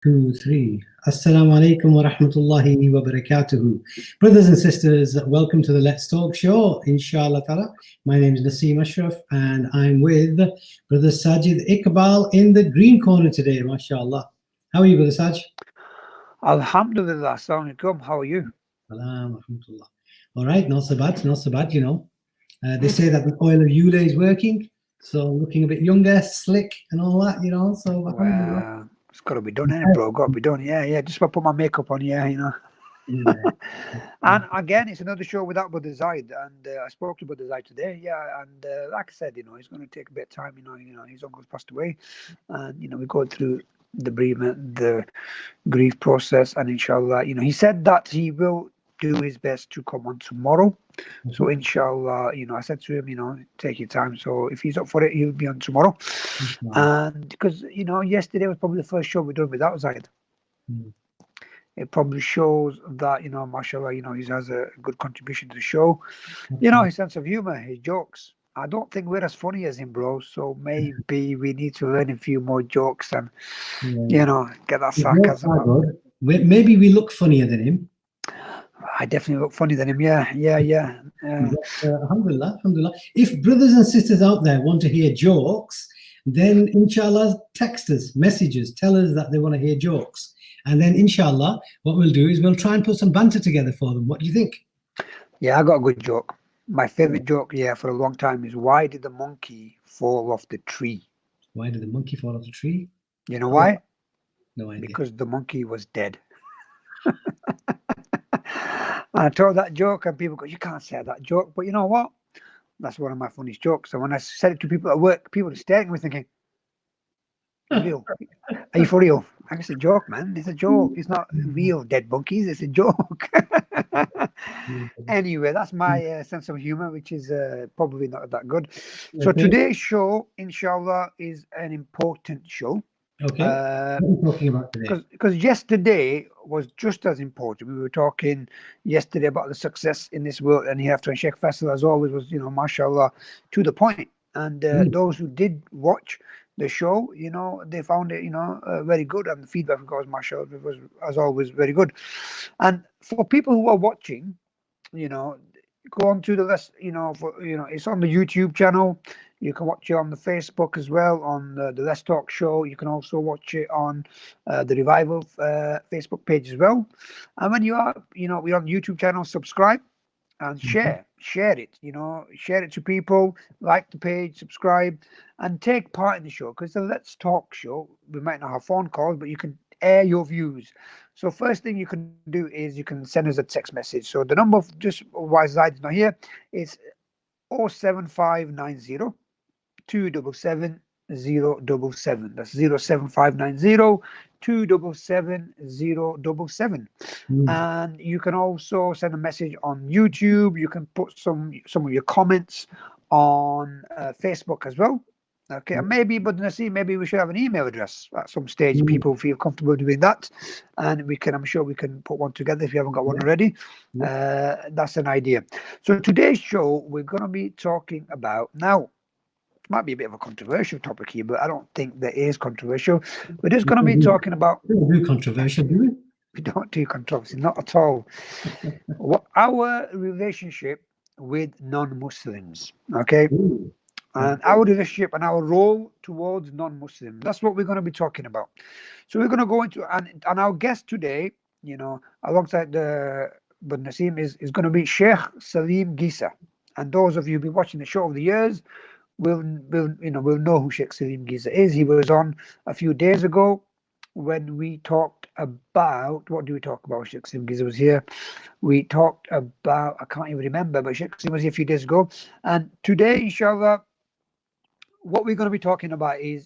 Two, three. Assalamu alaikum wa rahmatullahi wa barakatuhu. Brothers and sisters, welcome to the Let's Talk show, inshallah ta'ala. My name is Naseem Ashraf and I'm with Brother Sajid Iqbal in the green corner today, mashallah. How are you, Brother Saj? Alhamdulillah, Assalamu alaikum. How are you? Salam, rahmatullah. All right, not so bad, not so bad, They say that the oil of Yula is working, so looking a bit younger, slick and all that, so alhamdulillah. Well, it's got to be done, ain't it, bro? Got to be done. Yeah. Just about put my makeup on, yeah. Yeah. And again, it's another show without Brother Zaid, and I spoke to Brother Zaid today, yeah. And like I said, it's going to take a bit of time. His uncle's passed away, and we go through the bereavement, the grief process, and inshallah, he said that he will do his best to come on tomorrow. So inshallah, I said to him, take your time. So if he's up for it, he'll be on tomorrow. And because yesterday was probably the first show we done without Zaid. It probably shows that mashallah, he has a good contribution to the show. His sense of humor, his jokes. I don't think we're as funny as him, bro. So maybe we need to learn a few more jokes and get that sarcasm out. Maybe we look funnier than him. I definitely look funnier than him. Yeah. Alhamdulillah, alhamdulillah. If brothers and sisters out there want to hear jokes, then inshallah text us, messages, tell us that they want to hear jokes. And then inshallah, what we'll do is we'll try and put some banter together for them. What do you think? Yeah, I got a good joke. My favorite joke, for a long time is, why did the monkey fall off the tree? Why did the monkey fall off the tree? You know why? No idea. Because the monkey was dead. I told that joke and people go, you can't say that joke. But you know what? That's one of my funniest jokes. And when I said it to people at work, people are staring at me thinking, real? Are you for real? I guess it's a joke, man. It's a joke. It's not real dead monkeys. It's a joke. Anyway, that's my sense of humor, which is probably not that good. So today's show, inshallah, is an important show. Okay. What are we talking about today? Because yesterday was just as important. We were talking yesterday about the success in this world, and hereafter. And Sheikh Faisal, as always, was mashallah, to the point. And those who did watch the show, they found it, very good, and the feedback was mashallah was, as always, very good. And for people who are watching, go on to the list, it's on the YouTube channel. You can watch it on the Facebook as well, on the Let's Talk show. You can also watch it on the Revival Facebook page as well. And when you are, we're on the YouTube channel, subscribe and share it, share it to people, like the page, subscribe, and take part in the show. Because the Let's Talk show, we might not have phone calls, but you can air your views. So first thing you can do is you can send us a text message. So the number, just why Zaid's not here, is 07590 277 077. That's 07590 277 077. And you can also send a message on YouTube. You can put some of your comments on Facebook as well. Okay, and maybe, but Naseem, maybe we should have an email address at some stage. People feel comfortable doing that, and I'm sure we can put one together if you haven't got one already. That's an idea. So today's show, we're going to be talking about, now, it might be a bit of a controversial topic here, but I don't think that is controversial. We're just going to be talking about... We don't do controversial, do we? We don't do controversy, not at all. Our relationship with non-Muslims, okay? And our relationship and our role towards non-Muslims. That's what we're going to be talking about. So we're going to go into, and our guest today, alongside the but Naseem is going to be Sheikh Salim Ghisa. And those of you who've been watching the show over the years will know who Sheikh Salim Ghisa is. He was on a few days ago when we talked about, what do we talk about? Sheikh Salim Ghisa was here. We talked about, I can't even remember, but Sheikh Salim was here a few days ago. And today, inshallah, what we're going to be talking about is,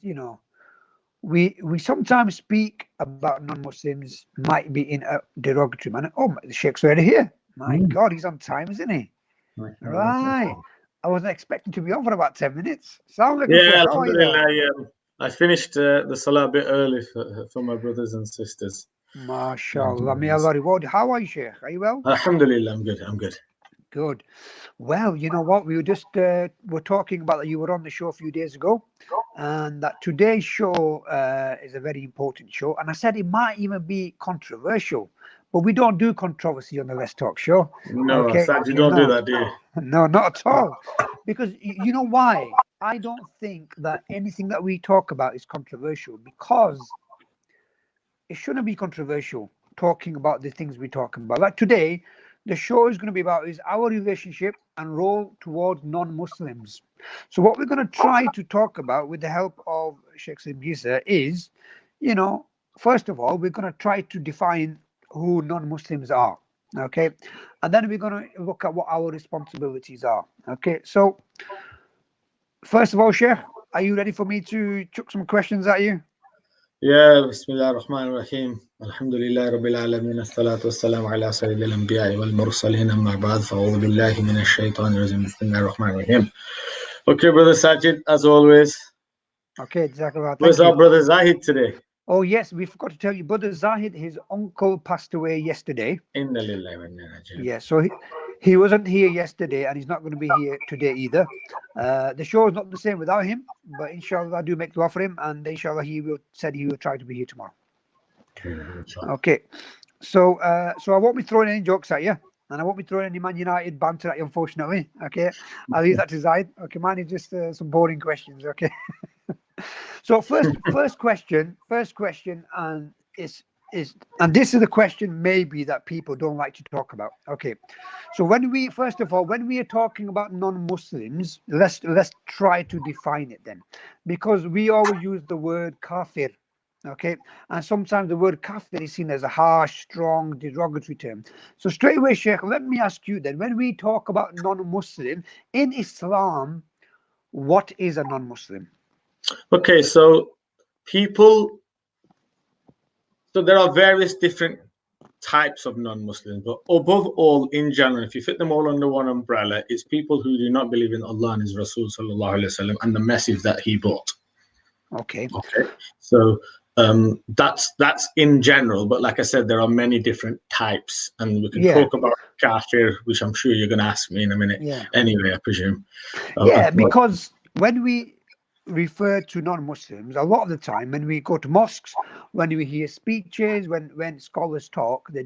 we sometimes speak about non-Muslims, might be in a derogatory manner. Oh, the Sheikh's already here. My God, he's on time, isn't he? Right. I wasn't expecting to be on for about 10 minutes. Sound like Alhamdulillah, yeah. I finished the salah a bit early for my brothers and sisters. MashaAllah. May Allah reward you. How are you, Sheikh? Are you well? Alhamdulillah, I'm good. Good. Well, you know what? We were just were talking about that. You were on the show a few days ago, and that today's show is a very important show. And I said it might even be controversial, but we don't do controversy on the Let's Talk show. No, Okay? Saj, you don't do that, do you? No, not at all. Because you know why? I don't think that anything that we talk about is controversial, because it shouldn't be controversial talking about the things we're talking about. Like today, the show is going to be about is our relationship and role towards non-Muslims. So what we're going to try to talk about with the help of Sheikh Salim Ghisa is, you know, first of all, we're going to try to define who non-Muslims are. Okay. And then we're going to look at what our responsibilities are. Okay. So first of all, Sheikh, are you ready for me to chuck some questions at you? Yeah, Bismillah ar-Rahman ar-Rahim. Alhamdulillah Rabbil Alameen. As-salatu was-salamu ala sayyidil anbiya'i wal mursaleen amma ba'd. Fa'udhu billahi minash shaitanir rajim. Bismillah ar-Rahman ar-Rahim. Okay, Brother Sajid, as always. Okay, Jazakallah. Where's our Brother Zahid today? Oh, yes, we forgot to tell you, Brother Zahid, his uncle passed away yesterday. Inna lillahi wa inna ilaihi raji'un. Yeah, so he wasn't here yesterday, and he's not going to be here today either. The show is not the same without him, but inshallah, I do make dua for him, and inshallah, said he will try to be here tomorrow. Okay, so I won't be throwing any jokes at you, and I won't be throwing any Man United banter at you, unfortunately. Okay, I'll leave that to Zahid. Okay, mine is just some boring questions. Okay. So first question, and and this is the question maybe that people don't like to talk about. Okay, so when we are talking about non-Muslims, let's try to define it then, because we always use the word kafir. Okay, and sometimes the word kafir is seen as a harsh, strong, derogatory term. So straight away, Sheikh, let me ask you then, when we talk about non-Muslim in Islam, what is a non-Muslim? Okay, so there are various different types of non-Muslims, but above all, in general, if you fit them all under one umbrella, it's people who do not believe in Allah and His Rasul sallallahu alaihi wasallam and the message that he brought. Okay. So that's in general, but like I said, there are many different types, and we can talk about kafir, which I'm sure you're going to ask me in a minute. Yeah. Anyway, I presume. Because when we refer to non-Muslims, a lot of the time when we go to mosques, when we hear speeches, when scholars talk, they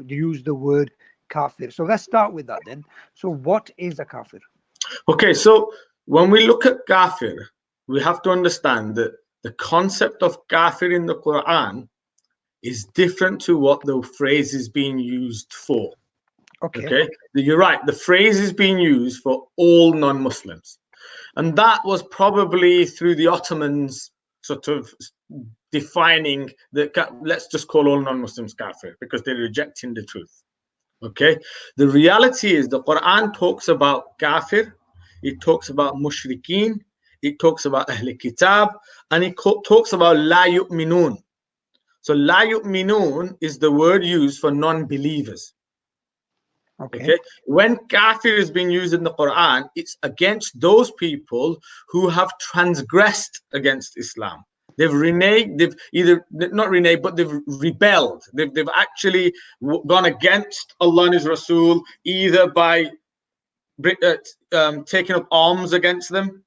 use the word kafir. So let's start with that then. So what is a kafir? Okay, so when we look at kafir, we have to understand that the concept of kafir in the Quran is different to what the phrase is being used for. Okay, you're right. The phrase is being used for all non-Muslims. And that was probably through the Ottomans sort of defining let's just call all non-Muslims kafir because they're rejecting the truth. Okay, the reality is the Quran talks about kafir, it talks about mushrikeen, it talks about Ahl Kitab, and it talks about la yu'minun. So la yu'minun is the word used for non-believers. Okay. When kafir is being used in the Quran, it's against those people who have transgressed against Islam. They've reneged, they've either not reneged, but they've rebelled. They've actually gone against Allah and His Rasul, either by taking up arms against them,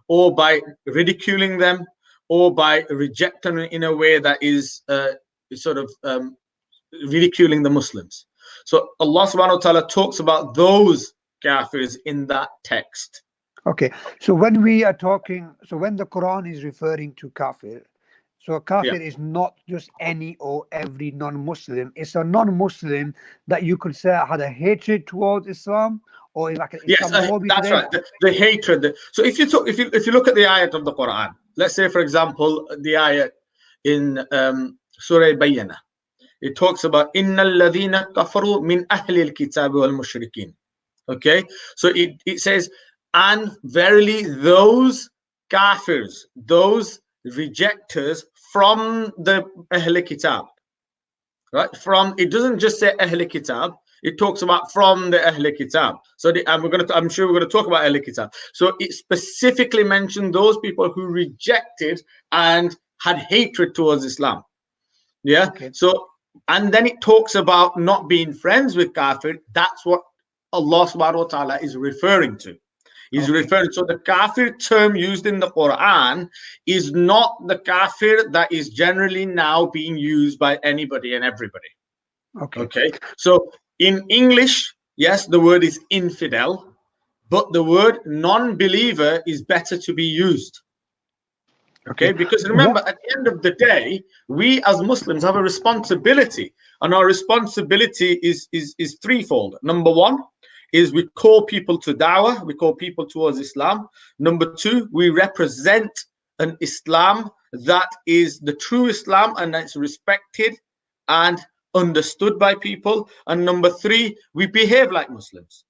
or by ridiculing them, or by rejecting them in a way that is ridiculing the Muslims. So Allah subhanahu wa ta'ala talks about those kafirs in that text. Okay, so when we are talking, so when the Quran is referring to kafir, so a kafir is not just any or every non-Muslim. It's a non-Muslim that you could say had a hatred towards Islam, or like an Islamophobia. That's right. The hatred. So if you look at the ayat of the Quran, let's say for example the ayat in Surah Bayyana, it talks about innal ladhina kafaru min ahli al-kitab wal mushrikin. Okay, so it says, and verily those kafirs, those rejectors from the Ahl Kitab, right? It doesn't just say Ahl Kitab, it talks about from the Ahl Kitab. So I'm sure we're going to talk about Ahl Kitab. So it specifically mentioned those people who rejected and had hatred towards Islam. Yeah. Okay. So and then it talks about not being friends with kafir. That's what Allah subhanahu wa ta'ala is referring to. He's referring, so the kafir term used in the Quran is not the kafir that is generally now being used by anybody and everybody. Okay. So in English, yes, the word is infidel, but the word non-believer is better to be used. Okay, because remember, at the end of the day, we as Muslims have a responsibility, and our responsibility is threefold. Number one is we call people to dawah, we call people towards Islam. Number two, we represent an Islam that is the true Islam and that's respected and understood by people. And number three, we behave like Muslims.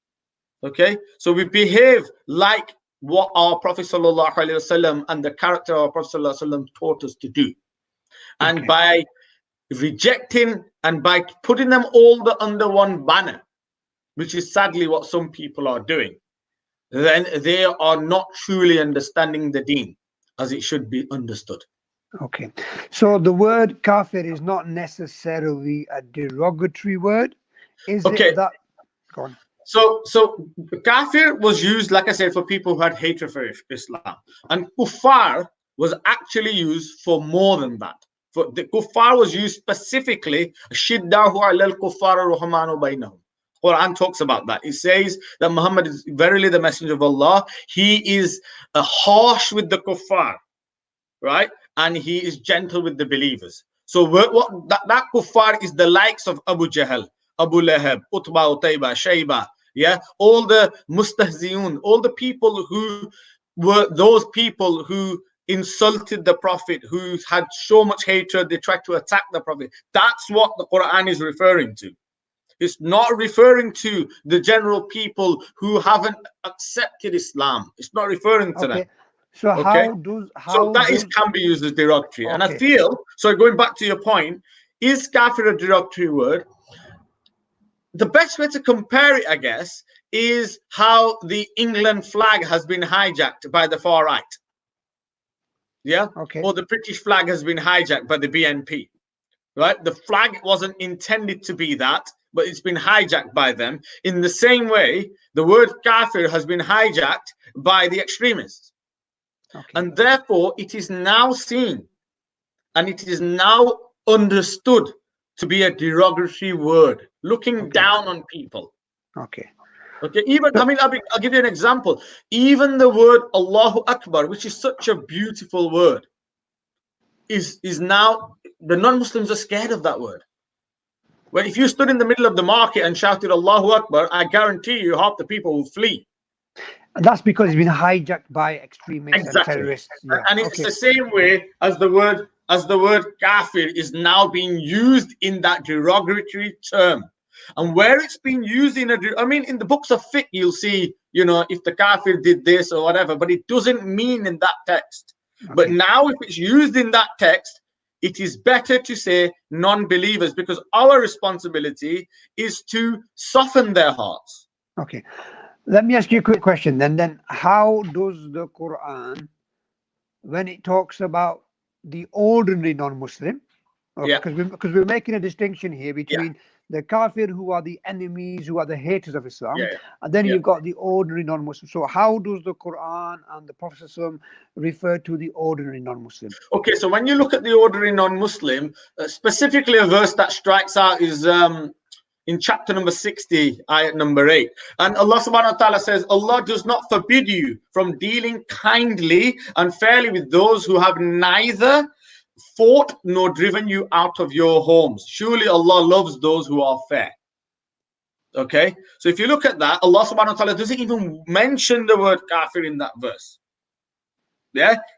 Okay, so we behave like what our Prophet sallallahu alaihi wasallam and the character of our Prophet sallallahu alaihi wasallam taught us to do. And by rejecting and by putting them all under one banner, which is sadly what some people are doing, then they are not truly understanding the deen as it should be understood. Okay, so the word kafir is not necessarily a derogatory word, is it? That go on. So kafir was used, like I said, for people who had hatred for Islam, and kuffar was actually used for more than that. For the kuffar was used specifically, shiddahu alal kuffar rahmanu bainahum. Quran talks about that. It says that Muhammad is verily the messenger of Allah. He is harsh with the kuffar, right? And he is gentle with the believers. So what that kuffar is the likes of Abu Jahl, Abu Lahab, Utbah, Utayba, Shayba, yeah, all the mustahzi'un, all the people who were those people who insulted the Prophet, who had so much hatred, they tried to attack the Prophet. That's what the Quran is referring to. It's not referring to the general people who haven't accepted Islam. It's not referring to them. So that can be used as derogatory. And I feel, so going back to your point, is kafir a derogatory word? The best way to compare it, I guess, is how the England flag has been hijacked by the far right. Yeah? Or the British flag has been hijacked by the BNP. Right? The flag wasn't intended to be that, but it's been hijacked by them. In the same way, the word kafir has been hijacked by the extremists. And therefore, it is now seen and it is now understood to be a derogatory word, looking down on people. Even, I mean, I'll give you an example. Even the word Allahu Akbar, which is such a beautiful word, is now, the non-Muslims are scared of that word. Well, if you stood in the middle of the market and shouted Allahu Akbar, I guarantee you half the people will flee. And that's because it's been hijacked by extremists and terrorists. And it's the same way as the word kafir is now being used in that derogatory term. And where it's been used in in the books of fiqh, you'll see, if the kafir did this or whatever, but it doesn't mean in that text. But now if it's used in that text, it is better to say non-believers, because our responsibility is to soften their hearts. Let me ask you a quick question then how does the Quran, when it talks about the ordinary non-Muslim, because we're making a distinction here between the kafir, who are the enemies, who are the haters of Islam, and then you've got the ordinary non-Muslim. So how does the Quran and the Prophet ﷺ refer to the ordinary non-Muslim? So when you look at the ordinary non-Muslim, specifically a verse that strikes out is in chapter number 60, ayat number 8. And Allah subhanahu wa ta'ala says, Allah does not forbid you from dealing kindly and fairly with those who have neither fought nor driven you out of your homes. Surely Allah loves those who are fair. So if you look at that, Allah subhanahu wa ta'ala doesn't even mention the word kafir in that verse.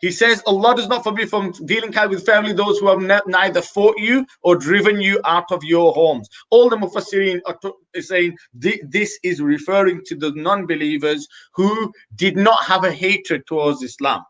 He says Allah does not forbid from dealing kindly with family those who have neither fought you or driven you out of your homes. All the Mufassirin are saying this is referring to the non-believers who did not have a hatred towards Islam.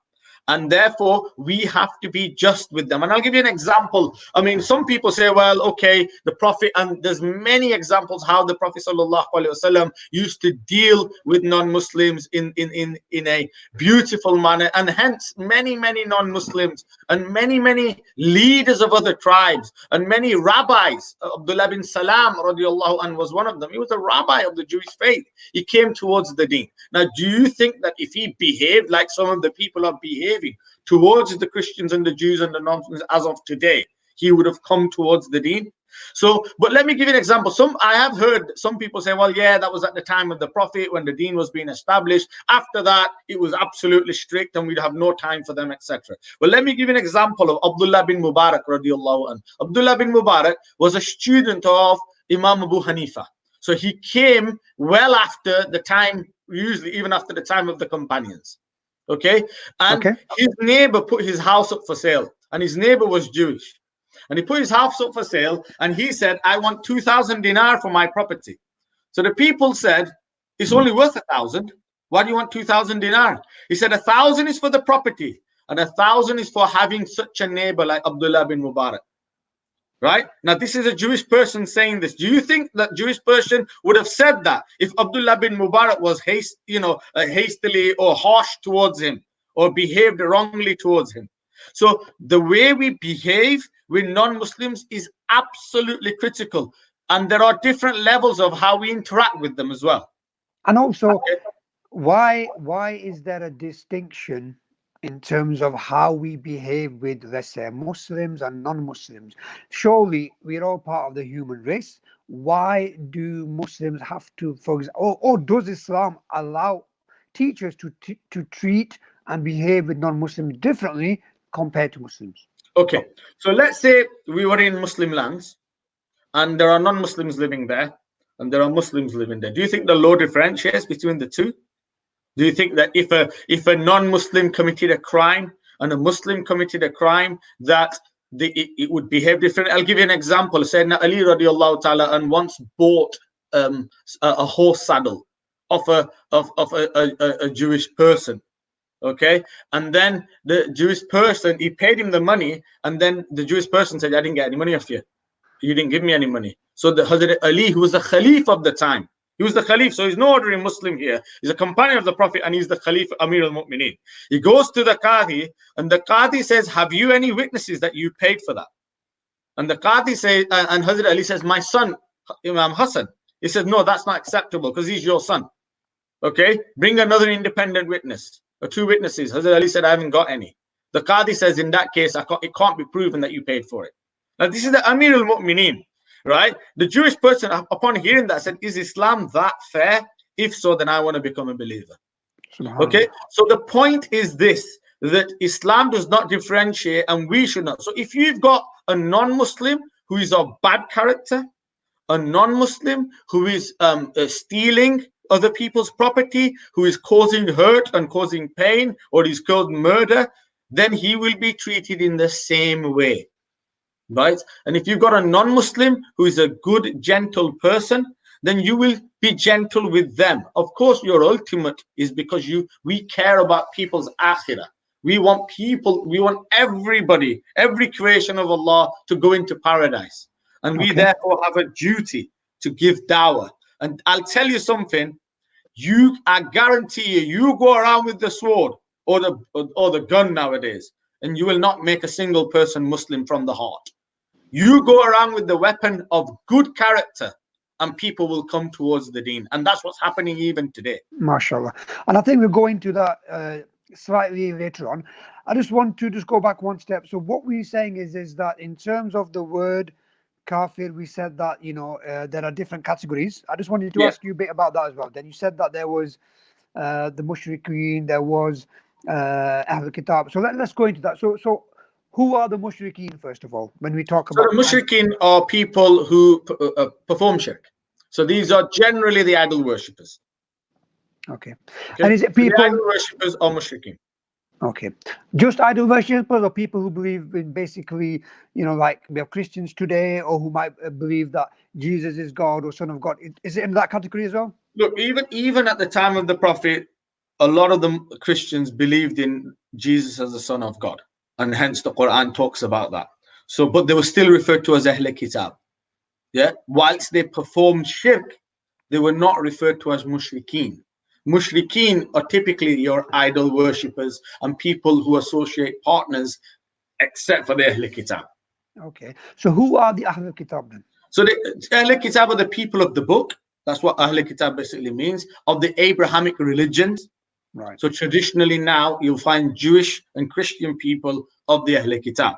And therefore, we have to be just with them. And I'll give you an example. I mean, some people say, well, okay, the Prophet, and there's many examples how the Prophet ﷺ used to deal with non-Muslims in a beautiful manner. And hence, many non-Muslims and many leaders of other tribes and many rabbis, Abdullah bin Salam radiallahu anhu was one of them. He was a rabbi of the Jewish faith. He came towards the deen. Now, do you think that if he behaved like some of the people are behaving towards the Christians and the Jews and the non-Muslims as of today, he would have come towards the deen? So, but let me give you an example. I have heard some people say, well, yeah, that was at the time of the Prophet when the deen was being established. After that, it was absolutely strict and we'd have no time for them, etc. Well, let me give you an example of Abdullah bin Mubarak radiallahu anhu. Abdullah bin Mubarak was a student of Imam Abu Hanifa. So he came well after the time, usually even after the time of the companions. Okay. And his neighbor put his house up for sale, and his neighbor was Jewish. And he put his house up for sale, and he said, I want 2,000 dinar for my property. So the people said, it's only worth 1,000. Why do you want 2,000 dinar? He said, 1,000 is for the property, and 1,000 is for having such a neighbor like Abdullah bin Mubarak. Right? Now, this is a Jewish person saying this. Do you think that Jewish person would have said that if Abdullah bin Mubarak was hastily or harsh towards him or behaved wrongly towards him? So the way we behave with non-Muslims is absolutely critical. And there are different levels of how we interact with them as well. And also, why is there a distinction in terms of how we behave with, let's say, Muslims and non-Muslims? Surely we're all part of the human race. Why do Muslims have to, for example, or does Islam allow teachers to treat and behave with non-Muslims differently compared to Muslims? Okay, so let's say we were in Muslim lands and there are non-Muslims living there and there are Muslims living there. Do you think the law differentiates between the two? Do you think that if a non-Muslim committed a crime and a Muslim committed a crime, that it would behave different? I'll give you an example. Sayyidina Ali radiallahu ta'ala and once bought a horse saddle of a Jewish person. Okay, and then the Jewish person, he paid him the money, and then the Jewish person said, I didn't get any money off you. You didn't give me any money. So the Hazrat Ali, who was the Khalif of the time, he was the Khalif, so he's no ordinary Muslim here. He's a companion of the Prophet, and he's the Khalif, Amir al-Mu'mineen. He goes to the Qadi, and the Qadi says, have you any witnesses that you paid for that? And the Qadi says, and Hazrat Ali says, my son, Imam Hassan. He says, no, that's not acceptable because he's your son. Okay, bring another independent witness. Or two witnesses. Hazrat Ali said, I haven't got any. The Qadi says, in that case, it can't be proven that you paid for it. Now, this is the Amir al-Mu'mineen, right? The Jewish person, upon hearing that, said, is Islam that fair? If so, then I want to become a believer. Okay, so the point is this, that Islam does not differentiate and we should not. So if you've got a non-Muslim who is of bad character, a non-Muslim who is stealing other people's property, who is causing hurt and causing pain, or is causing murder, then he will be treated in the same way, right? And if you've got a non-Muslim who is a good, gentle person, then you will be gentle with them. Of course, your ultimate is because we care about people's akhirah. We want people, we want everybody, every creation of Allah to go into paradise. And we therefore have a duty to give dawah. And I'll tell you something, I guarantee you go around with the sword or the gun nowadays, and you will not make a single person Muslim from the heart. You go around with the weapon of good character, and people will come towards the deen. And that's what's happening even today. MashaAllah. And I think we'll go into that slightly later on. I just want to go back one step. So what we're saying is that in terms of the word kafir, we said that, there are different categories. I just wanted to ask you a bit about that as well. Then you said that there was the mushrikeen, there was Ahl Kitab. So let's go into that. So who are the mushrikeen, first of all, when we talk about... So the mushrikeen are people who perform shirk. So these are generally the idol worshippers. Okay. And is it people... The idol worshippers are mushrikeen. Okay. Just idol worshippers, or people who believe in basically, like we have Christians today, or who might believe that Jesus is God or Son of God. Is it in that category as well? Look, even at the time of the Prophet, a lot of the Christians believed in Jesus as the Son of God, and hence the Quran talks about that. So, but they were still referred to as Ahl Kitab. Yeah, whilst they performed shirk, they were not referred to as mushrikeen. Mushrikeen are typically your idol worshippers and people who associate partners, except for the Ahl Kitab. Okay. So who are the Ahl Kitab then? So the Ahl Kitab are the people of the book. That's what Ahl Kitab basically means, of the Abrahamic religions. Right. So traditionally now you'll find Jewish and Christian people of the Ahl Kitab.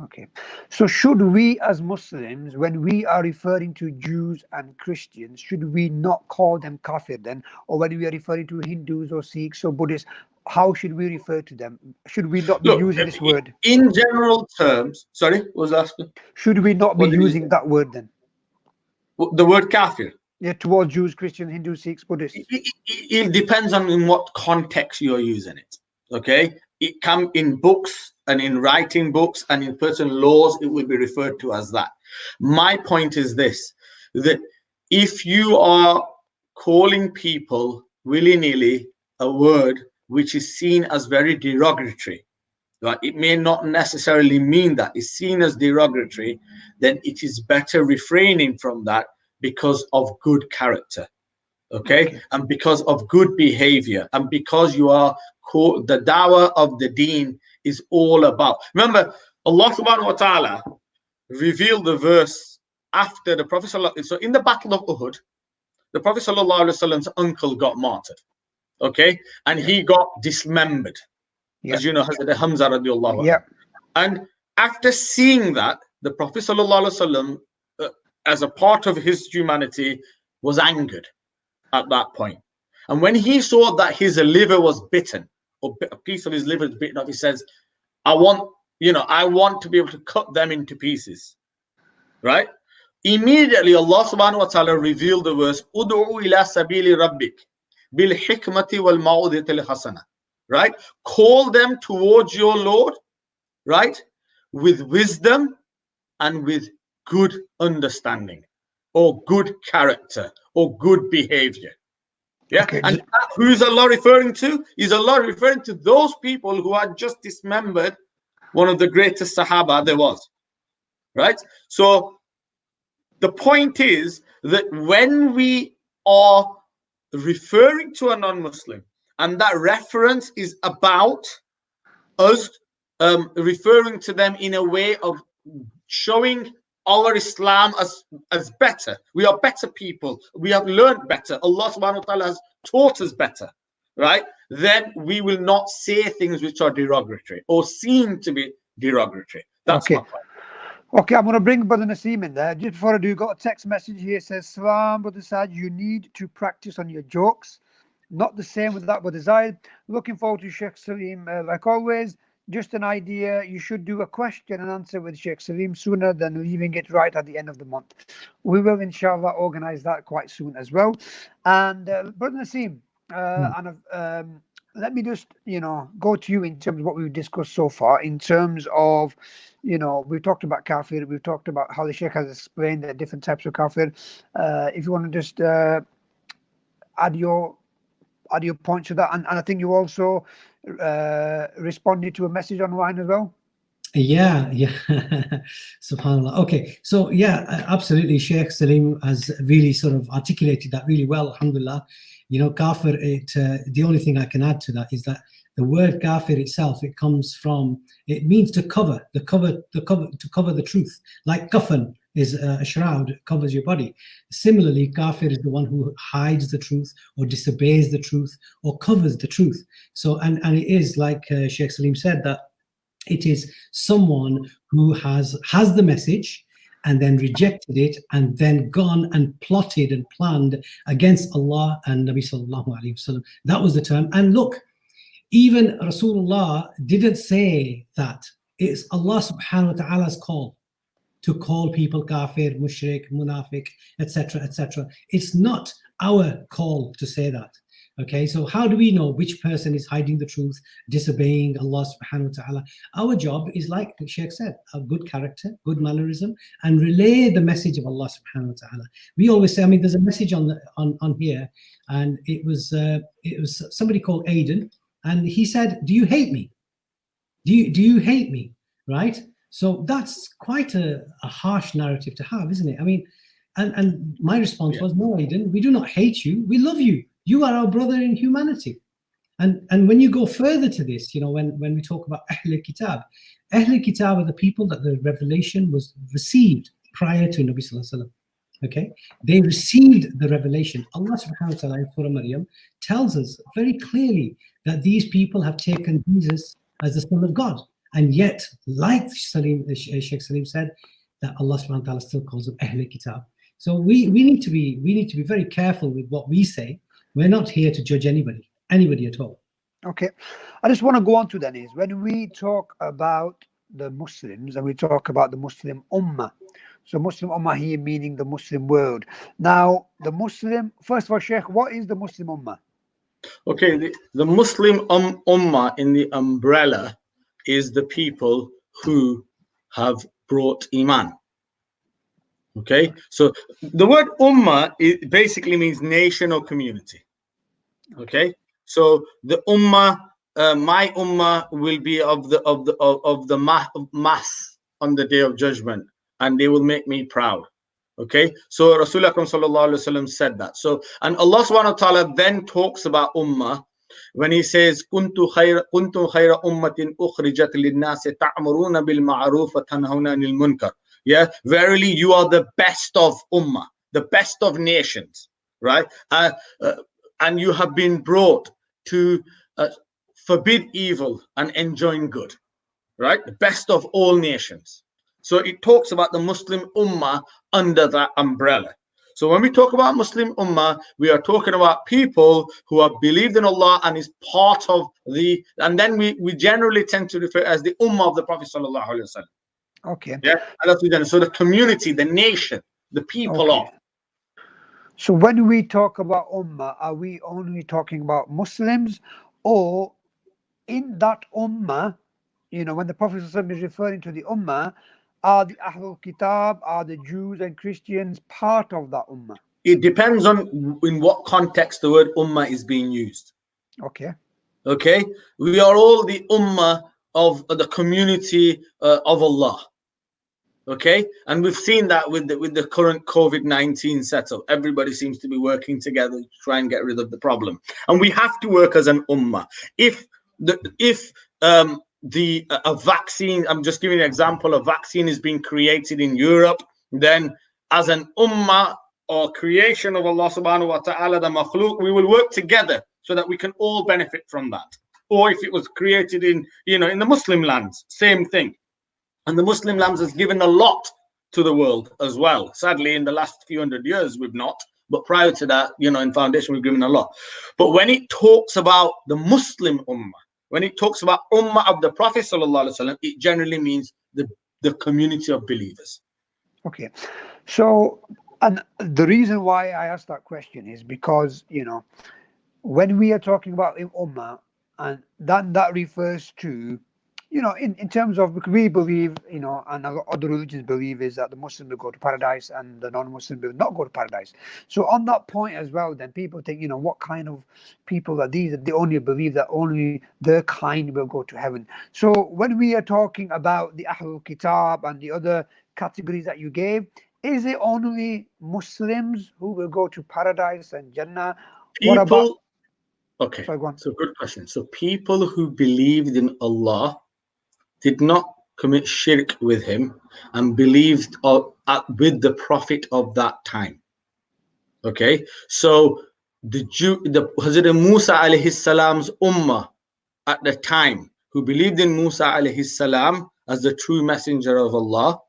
Okay. So should we as Muslims, when we are referring to Jews and Christians, should we not call them kafir then? Or when we are referring to Hindus or Sikhs or Buddhists, how should we refer to them? Should we not be Look, using this word? in general terms, sorry, what was that? Should we not be using that word then? The word kafir? Yeah, towards Jews, Christians, Hindus, Sikhs, Buddhists. It depends on in what context you're using it. Okay, it can in books and in writing books and in personal laws, it will be referred to as that. My point is this: that if you are calling people willy-nilly a word which is seen as very derogatory, right? It may not necessarily mean that it's seen as derogatory, then it is better refraining from that because of good character. Okay? And because of good behavior, and because you are the dawah of the deen is all about. Remember, Allah subhanahu wa ta'ala revealed the verse after the Prophet. So in the Battle of Uhud, the Prophet sallallahu alaihi wasallam's uncle got martyred. Okay, and he got dismembered, as you know, Hazrat Hamza radiallahu anhu. And after seeing that, the Prophet sallallahu alaihi wasallam, as a part of his humanity, was angered at that point. And when he saw that his liver was bitten, or a piece of his liver is bitten off, he says, I want to be able to cut them into pieces. Right? Immediately Allah subhanahu wa ta'ala revealed the verse, Ud'u ila sabili rabbik bil hikmati wal ma'udati al hasana. Right? Call them towards your Lord, right? With wisdom and with good understanding, or good character, or good behavior. Yeah, and who is Allah referring to? Is Allah referring to those people who had just dismembered one of the greatest Sahaba there was, right? So the point is that when we are referring to a non-Muslim, and that reference is about us referring to them in a way of showing our Islam as better. We are better people. We have learned better. Allah subhanahu wa ta'ala has taught us better, right? Then we will not say things which are derogatory or seem to be derogatory. That's my point. Okay, I'm going to bring Brother Naseem in there. Just before I do, got a text message here. It says, Salam, Brother Sad, you need to practice on your jokes. Not the same with that, Brother Zaid. Looking forward to Sheikh Salim, like always. Just an idea, you should do a question and answer with Sheikh Salim sooner than leaving it right at the end of the month. We will, inshallah, organize that quite soon as well. And Brother Naseem, let me just, go to you in terms of what we've discussed so far, in terms of, we've talked about kafir, we've talked about how the Sheikh has explained the different types of kafir. If you want to just add your points to that, and I think you also responded to a message online as well. Yeah. Subhanallah. Okay, so yeah, absolutely. Sheikh Salim has really sort of articulated that really well. Alhamdulillah. Kafir. The only thing I can add to that is that the word kafir itself, it means to cover, to cover the truth. Like kafan is a shroud, covers your body. Similarly, kafir is the one who hides the truth, or disobeys the truth, or covers the truth. So, and it is like Sheikh Salim said, that it is someone who has the message and then rejected it, and then gone and plotted and planned against Allah and Nabi sallallahu alaihi wasallam. That was the term. And look, even Rasulullah didn't say that. It's Allah subhanahu wa ta'ala's call to call people kafir, mushrik, munafiq, etc., etc. It's not our call to say that. Okay, so how do we know which person is hiding the truth, disobeying Allah subhanahu wa ta'ala? Our job is, like the Sheikh said, a good character, good mannerism, and relay the message of Allah subhanahu wa ta'ala. We always say, I mean, there's a message on here, and it was somebody called Aiden, and he said, "Do you hate me? Do you hate me?" Right? So that's quite a harsh narrative to have, isn't it? I mean, and my response was, "No, Aiden, we do not hate you. We love you. You are our brother in humanity." And when you go further to this, you know, when we talk about Ahl Kitab are the people that the revelation was received prior to Nabi Sallallahu Alaihi Wasallam. Okay, they received the revelation. Allah subhanahu wa ta'ala in Surah Maryam tells us very clearly that these people have taken Jesus as the Son of God. And yet, like Sheikh Salim said, that Allah subhanahu wa ta'ala still calls them Ahl Kitab. So we need to be very careful with what we say. We're not here to judge anybody at all. Okay, I just want to go on to that is when we talk about the Muslims and we talk about the Muslim Ummah. So Muslim Ummah here meaning the Muslim world. Now, the Muslim, first of all, Sheikh, what is the Muslim Ummah? Okay, the Muslim Ummah in the umbrella is the people who have brought Iman. Okay, so the word Ummah basically means nation or community. Okay, so the Ummah, my Ummah will be of the mass on the day of judgment, and they will make me proud. Okay, so Rasulullah sallallahu alaihi wasallam said that. So, and Allah subhanahu wa ta'ala then talks about Ummah when he says, "Kuntum khayra ummatin ukhrijat lin-nasi ta'muruna bil ma'ruf wa tanhauna 'anil munkar." Yeah, verily you are the best of Ummah, the best of nations, right? And you have been brought to forbid evil and enjoin good, right? The best of all nations. So it talks about the Muslim Ummah under that umbrella. So when we talk about Muslim Ummah, we are talking about people who have believed in Allah and is part of and then we generally tend to refer as the Ummah of the Prophet sallallahu alaihi wasallam. Okay. Yeah, and that's what then. So the community, the nation, the people of. So when we talk about Ummah, are we only talking about Muslims, or in that Ummah, you know, when the Prophet is referring to the Ummah, are the Ahlul Kitab, are the Jews and Christians part of that Ummah? It depends on in what context the word Ummah is being used. Okay. Okay, we are all the Ummah of the community of Allah. Okay, and we've seen that with the current COVID-19 setup. Everybody seems to be working together to try and get rid of the problem, and we have to work as an ummah. If a vaccine, I'm just giving an example, a vaccine is being created in Europe, then as an ummah or creation of Allah subhanahu wa ta'ala, the makhluk, we will work together so that we can all benefit from that. Or if it was created in the Muslim lands, same thing. And the Muslim lands has given a lot to the world as well. Sadly, in the last few hundred years, we've not. But prior to that, in foundation, we've given a lot. But when it talks about the Muslim Ummah, when it talks about Ummah of the Prophet sallallahu alaihi wasallam, it generally means the community of believers. Okay. So, and the reason why I asked that question is because, when we are talking about Ummah, and that refers to, in terms of, because we believe, and other religions believe is that the Muslims will go to paradise and the non-Muslims will not go to paradise. So on that point as well, then people think, what kind of people are these? They only believe that only their kind will go to heaven. So when we are talking about the Ahlul Kitab and the other categories that you gave, is it only Muslims who will go to paradise and Jannah? Okay, sorry, go on. So good question. So people who believed in Allah did not commit shirk with him and believed with the Prophet of that time. Okay, so the Hazrat Musa alayhi salam's ummah at the time, who believed in Musa alayhi salam as the true messenger of Allah,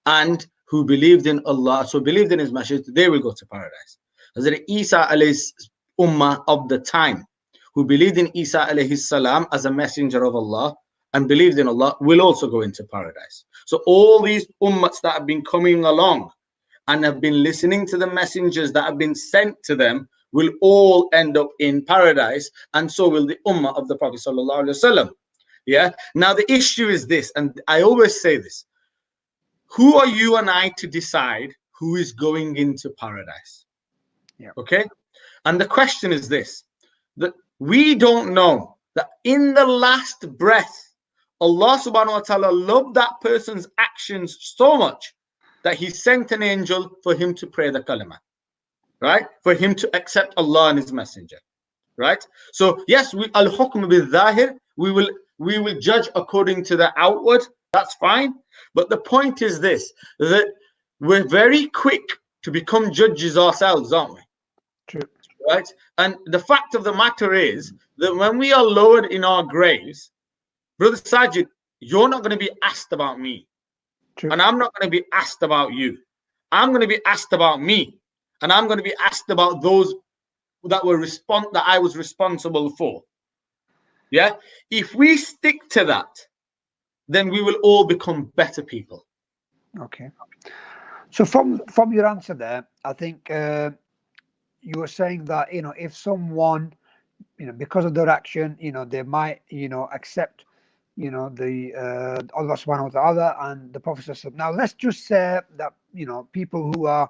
and who believed in Allah, so believed in his message, they will go to paradise. Hazrat Isa alayhi's ummah of the time, who believed in Isa alayhi salam as a messenger of Allah and believed in Allah, will also go into paradise. So all these ummats that have been coming along and have been listening to the messengers that have been sent to them will all end up in paradise, and so will the ummah of the Prophet sallallahu alaihi wasallam. Yeah. Now the issue is this, and I always say this: who are you and I to decide who is going into paradise? Yeah. Okay. And the question is this: that we don't know that in the last breath, Allah subhanahu wa ta'ala loved that person's actions so much that he sent an angel for him to pray the kalima, right? For him to accept Allah and his messenger, right? So yes, we al-hukm bil-zahir, we will judge according to the outward, that's fine. But the point is this, that we're very quick to become judges ourselves, aren't we? True. Right? And the fact of the matter is that when we are lowered in our graves, Brother Sajid, you're not going to be asked about me. True. And I'm not going to be asked about you. I'm going to be asked about me. And I'm going to be asked about those that I was responsible for. Yeah? If we stick to that, then we will all become better people. Okay. So from your answer there, I think you were saying that, you know, if someone, you know, because of their action, you know, they might, you know, accept, you know, the Allah subhanahu wa ta'ala and the Prophet. Now let's just say that, you know, people who are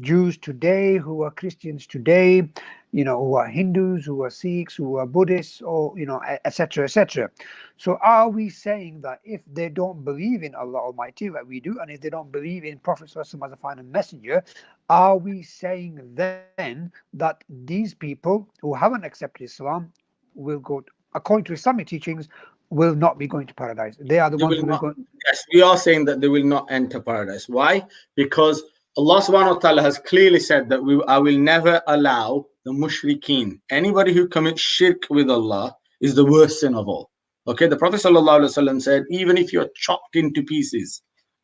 Jews today, who are Christians today, you know, who are Hindus, who are Sikhs, who are Buddhists, or, you know, etc., etc. So are we saying that if they don't believe in Allah Almighty, like we do, and if they don't believe in Prophet as a final messenger, are we saying then that these people who haven't accepted Islam will go, according to Islamic teachings, will not be going to paradise? They are the ones who will go. Yes, we are saying that they will not enter paradise. Why? Because Allah subhanahu wa ta'ala has clearly said that I will never allow the mushrikeen. Anybody who commits shirk with Allah is the worst sin of all. Okay, the Prophet sallallahu alaihi wasallam said, even if you're chopped into pieces,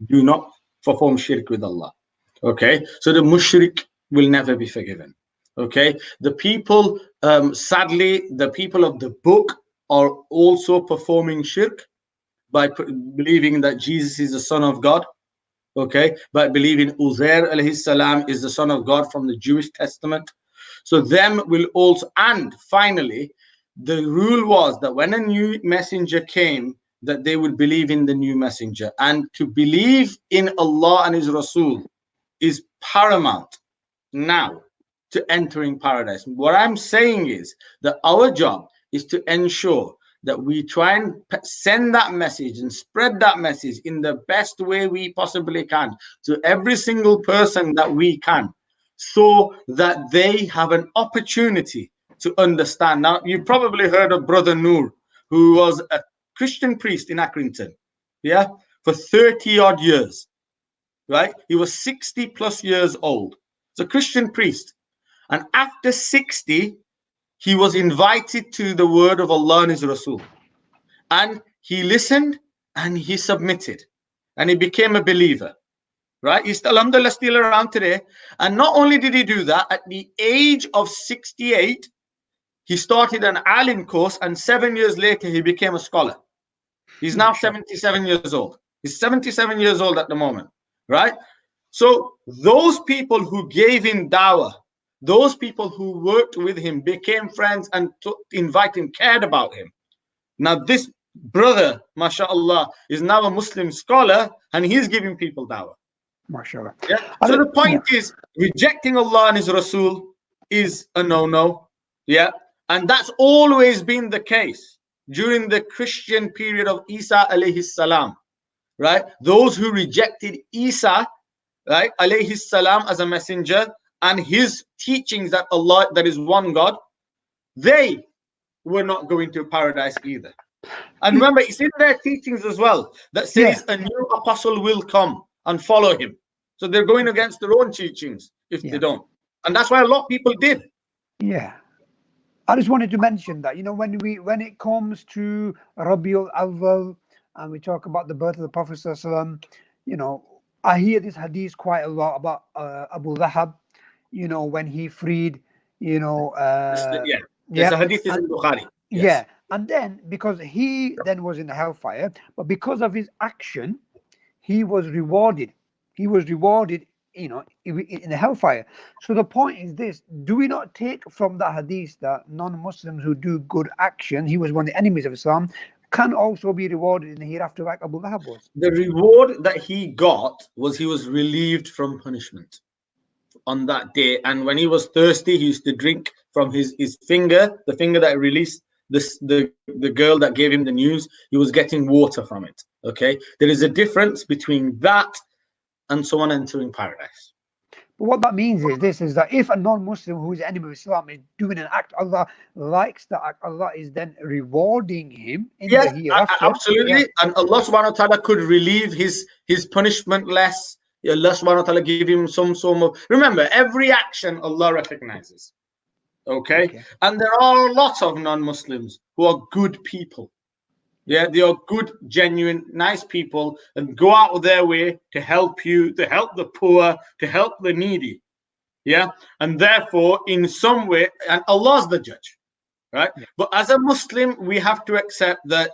do not perform shirk with Allah. Okay, so the mushrik will never be forgiven. Okay, the people, sadly, the people of the book are also performing shirk by believing that Jesus is the Son of God. Okay, by believing Uzair alayhi salam is the Son of God from the Jewish Testament. So them will also, and finally, the rule was that when a new messenger came, that they would believe in the new messenger. And to believe in Allah and his Rasul is paramount now to entering paradise. What I'm saying is that our job is to ensure that we try and send that message and spread that message in the best way we possibly can to every single person that we can, so that they have an opportunity to understand. Now, you've probably heard of Brother Noor, who was a Christian priest in Accrington, yeah, for 30 odd years, right? He was 60 plus years old. It's a Christian priest. And after 60, he was invited to the word of Allah and his Rasul. And he listened and he submitted. And he became a believer. Right? He's still, alhamdulillah, still around today. And not only did he do that, at the age of 68, he started an alim course, and 7 years later, he became a scholar. He's now 77 years old. He's 77 years old at the moment. Right? So those people who gave him dawah, those people who worked with him, became friends and invited him, cared about him. Now this brother, mashallah, is now a Muslim scholar, and he's giving people dawah. MashaAllah. Yeah. So the point is, rejecting Allah and his Rasul is a no-no. Yeah. And that's always been the case during the Christian period of Isa alayhi salam. Right? Those who rejected Isa, right, alayhi salam, as a messenger, and his teachings that Allah, that is one God, they were not going to paradise either. And remember, it's in their teachings as well that says a new apostle will come and follow him. So they're going against their own teachings if they don't. And that's why a lot of people did. Yeah. I just wanted to mention that, you know, when it comes to Rabiul Awwal and we talk about the birth of the Prophet ﷺ, you know, I hear this hadith quite a lot about Abu Lahab, you know, when he freed, you know, there's a hadith in Bukhari. Yeah. And then because he then was in the hellfire, but because of his action, he was rewarded. He was rewarded in the hellfire. So the point is this: do we not take from the hadith that non-Muslims who do good action, he was one of the enemies of Islam, can also be rewarded in the hereafter, like Abu Lahab was? The reward that he got was he was relieved from punishment on that day. And when he was thirsty, he used to drink from his finger, the finger that released the girl that gave him the news. He was getting water from it. Okay, there is a difference between that and someone entering paradise. But what that means is that if a non-Muslim who is an enemy of Islam is doing an act, Allah likes that act, Allah is then rewarding him in the hereafter. Absolutely. Yeah. And Allah subhanahu wa ta'ala could relieve his punishment less. Allah subhanahu wa ta'ala give him some form of, remember, every action Allah recognizes. Okay? And there are a lot of non-Muslims who are good people. Yeah, they are good, genuine, nice people and go out of their way to help you, to help the poor, to help the needy. Yeah. And therefore, in some way, and Allah's the judge, right? Yeah. But as a Muslim, we have to accept that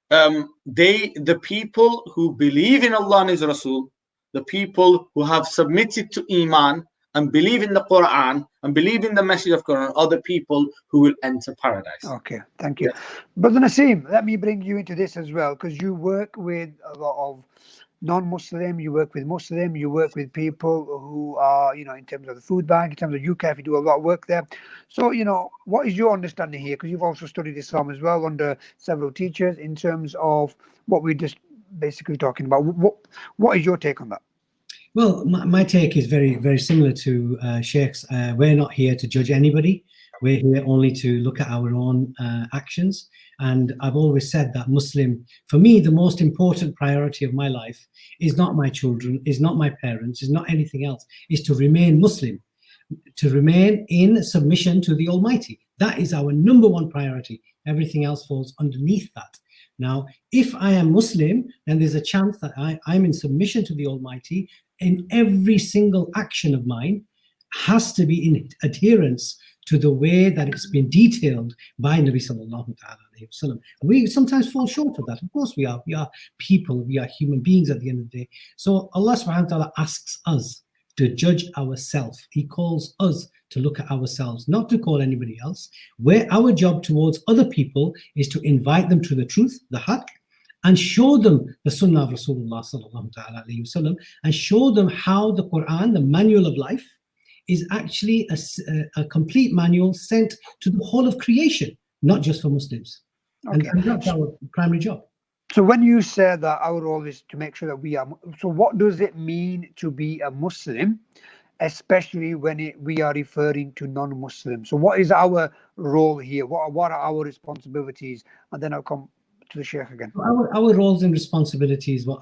the people who believe in Allah and His Rasul, the people who have submitted to Iman and believe in the Quran and believe in the message of Quran are the people who will enter paradise. Okay, thank you. Brother Naseem, let me bring you into this as well, because you work with a lot of non-Muslim, you work with Muslim, you work with people who are, in terms of the food bank, in terms of UCAF, you do a lot of work there. So, what is your understanding here? Because you've also studied Islam as well under several teachers in terms of what we're just basically talking about. What is your take on that? Well, my take is very, very similar to Sheikh's. We're not here to judge anybody. We're here only to look at our own actions. And I've always said that Muslim, for me, the most important priority of my life is not my children, is not my parents, is not anything else, is to remain Muslim, to remain in submission to the Almighty. That is our number one priority. Everything else falls underneath that. Now, if I am Muslim, then there's a chance that I'm in submission to the Almighty, in every single action of mine has to be in adherence to the way that it's been detailed by Nabi sallallahu alayhi wasallam. We sometimes fall short of that. Of course we are. We are people. We are human beings at the end of the day. So Allah subhanahu wa ta'ala asks us to judge ourselves. He calls us to look at ourselves, not to call anybody else. Where our job towards other people is to invite them to the truth, the haqq, and show them the sunnah of Rasulullah sallallahu alayhi wasallam, and show them how the Quran, the manual of life, is actually a complete manual sent to the whole of creation, not just for Muslims. Okay. And that's our primary job. So when you say that our role is to make sure that we are, so what does it mean to be a Muslim, especially when we are referring to non-Muslims? So what is our role here? What are our responsibilities? And then I'll come to the Sheikh again. Our roles and responsibilities, what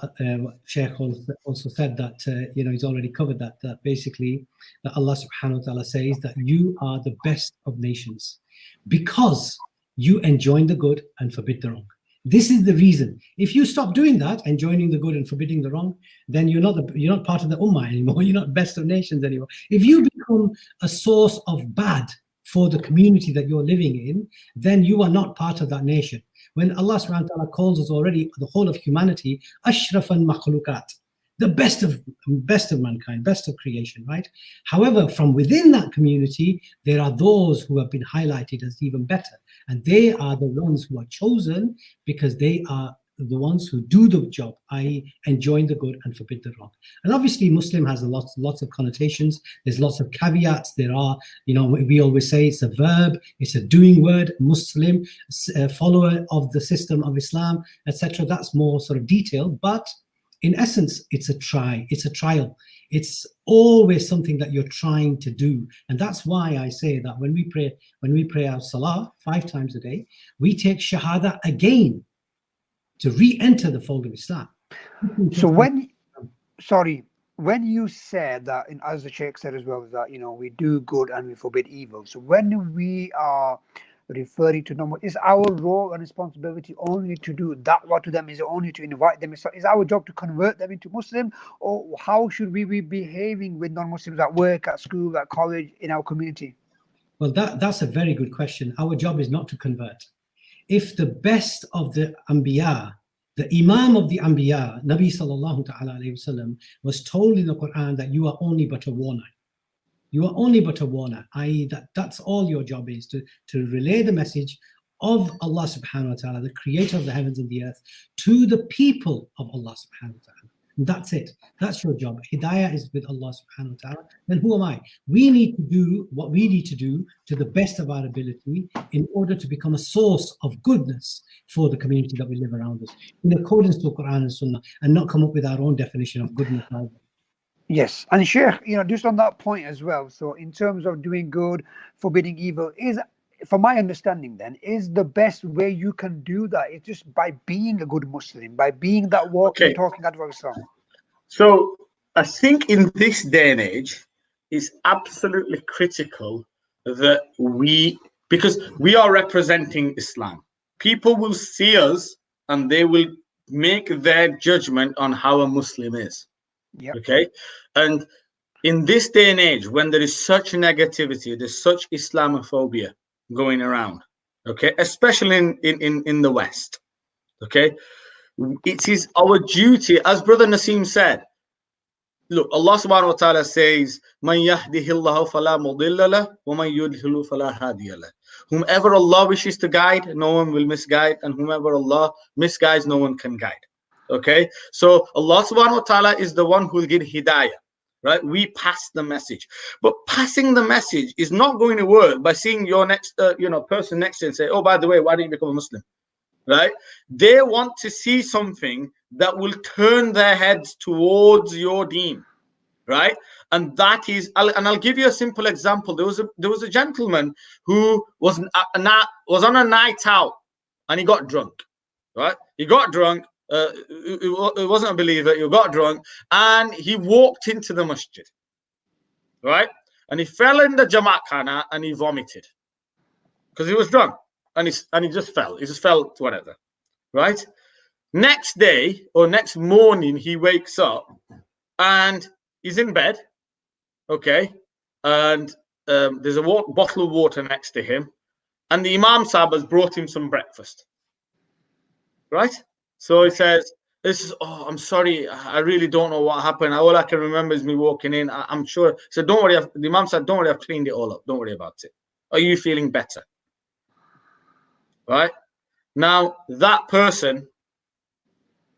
Sheikh also said that, he's already covered that basically that Allah subhanahu wa ta'ala says that you are the best of nations because you enjoin the good and forbid the wrong. This is the reason. If you stop doing that, enjoining the good and forbidding the wrong, then you're not part of the ummah anymore. You're not best of nations anymore. If you become a source of bad for the community that you're living in, then you are not part of that nation. When Allah subhanahu wa ta'ala calls us already, the whole of humanity, ashrafan makhlukat, the best of mankind, best of creation, right? However, from within that community, there are those who have been highlighted as even better. And they are the ones who are chosen because they are the ones who do the job, i.e. enjoin the good and forbid the wrong. And obviously Muslim has lots of connotations. There's lots of caveats. There are, we always say it's a verb, it's a doing word, Muslim, follower of the system of Islam, etc. That's more sort of detailed, but in essence, it's a trial. It's always something that you're trying to do. And that's why I say that when we pray our salah 5 times a day, we take shahada again to re-enter the fold of Islam. So when you said that, and as the Sheikh said as well, is that we do good and we forbid evil. So when we are referring to normal, is our role and responsibility only to do da'wah to them? Is it only to invite them? Is our job to convert them into Muslim? Or how should we be behaving with non-Muslims at work, at school, at college, in our community? Well, that's a very good question. Our job is not to convert. If the best of the Anbiya The Imam of the Anbiya, Nabi sallallahu ta'ala alayhi wasallam, was told in the Quran that you are only but a warner. You are only but a warner, i.e. that's all your job is, to relay the message of Allah subhanahu wa ta'ala, the creator of the heavens and the earth, to the people of Allah subhanahu wa ta'ala. And that's it. That's your job. Hidayah is with Allah subhanahu wa ta'ala. Then who am I? We need to do what we need to do to the best of our ability in order to become a source of goodness for the community that we live around us, in accordance to Quran and Sunnah, and not come up with our own definition of goodness either. Yes, and Sheikh, just on that point as well. So, in terms of doing good, forbidding evil, is, from my understanding, then, is the best way you can do that is just by being a good Muslim, by being that walking, talking advocate of Islam. So, I think in this day and age, it's absolutely critical that because we are representing Islam, people will see us and they will make their judgment on how a Muslim is. Yep. Okay, and in this day and age, when there is such negativity, there's such Islamophobia going around, okay, especially in the West, okay, it is our duty, as Brother Naseem said. Look, Allah subhanahu wa ta'ala says, "Man yahdihillahu fala mudilla lahu, wa man yudlilhu fala hadiya lahu." Whomever Allah wishes to guide, no one will misguide, and whomever Allah misguides, no one can guide. Okay, so Allah subhanahu wa ta'ala is the one who will give hidayah, right? We pass the message, but passing the message is not going to work by seeing your next person next to you and say, "Oh, by the way, why don't you become a Muslim?" Right? They want to see something that will turn their heads towards your deen, right? And that is, I'll give you a simple example. There was a gentleman who was on a night out and he got drunk, right? He got drunk. He wasn't a believer. He got drunk and he walked into the masjid, right? And he fell in the Jamaat khana and he vomited because he was drunk, and he just fell. He just fell to whatever, right? Next day or next morning, he wakes up and he's in bed, okay, and there's a bottle of water next to him, and the Imam Sahib has brought him some breakfast, right? So he says, "Oh, I'm sorry, I really don't know what happened. All I can remember is me walking in. I'm sure." So don't worry. The Imam said, "Don't worry, I've cleaned it all up. Don't worry about it. Are you feeling better?" Right? Now, that person,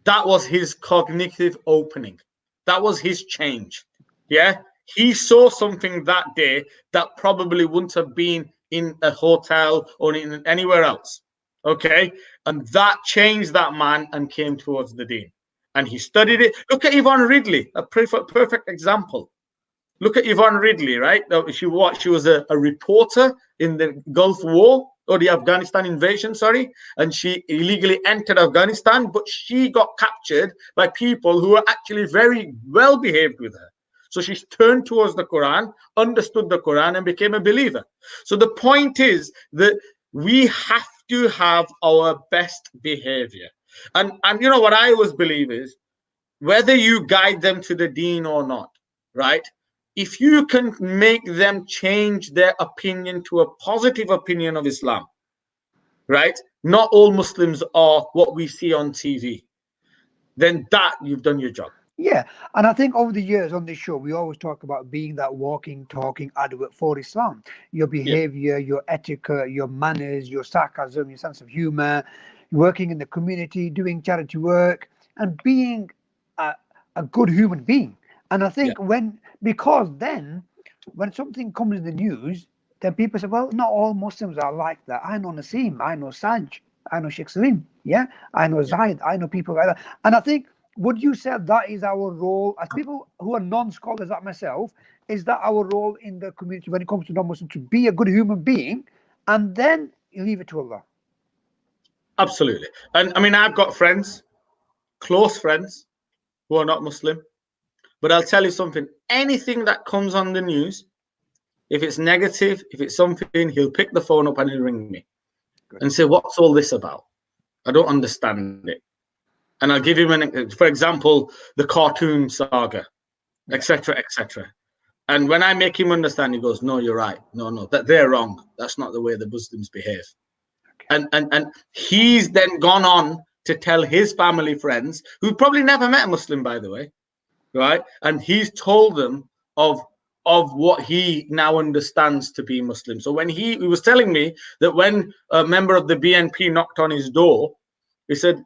that was his cognitive opening. That was his change. Yeah? He saw something that day that probably wouldn't have been in a hotel or in anywhere else. Okay? And that changed that man and came towards the deen. And he studied it. Look at Yvonne Ridley, a perfect example. Look at Yvonne Ridley, right? She was a reporter in the Gulf War, or the Afghanistan invasion, sorry. And she illegally entered Afghanistan, but she got captured by people who were actually very well behaved with her. So she turned towards the Quran, understood the Quran, and became a believer. So the point is that we have to have our best behavior. And what I always believe is, whether you guide them to the deen or not, right? If you can make them change their opinion to a positive opinion of Islam, right? Not all Muslims are what we see on TV. Then that you've done your job. Yeah, and I think over the years on this show, we always talk about being that walking, talking advocate for Islam. Your behavior, your etiquette, your manners, your sarcasm, your sense of humor, working in the community, doing charity work, and being a good human being. And I think because then when something comes in the news, then people say, well, not all Muslims are like that. I know Naseem, I know Saj, I know Sheikh Salim, I know Zaid, I know people like that. And I think, would you say that is our role as people who are non-scholars like myself? Is that our role in the community when it comes to non-Muslims, to be a good human being and then leave it to Allah? Absolutely. And I mean, I've got friends, close friends, who are not Muslim. But I'll tell you something, anything that comes on the news, if it's negative, if it's something, he'll pick the phone up and he'll ring me and say, "What's all this about? I don't understand it." And I'll give him for example, the cartoon saga, etc., etc. And when I make him understand, he goes, "No, you're right. No, that they're wrong. That's not the way the Muslims behave." And he's then gone on to tell his family friends, who probably never met a Muslim, by the way, right? And he's told them of what he now understands to be Muslim. So when he was telling me that when a member of the BNP knocked on his door, he said,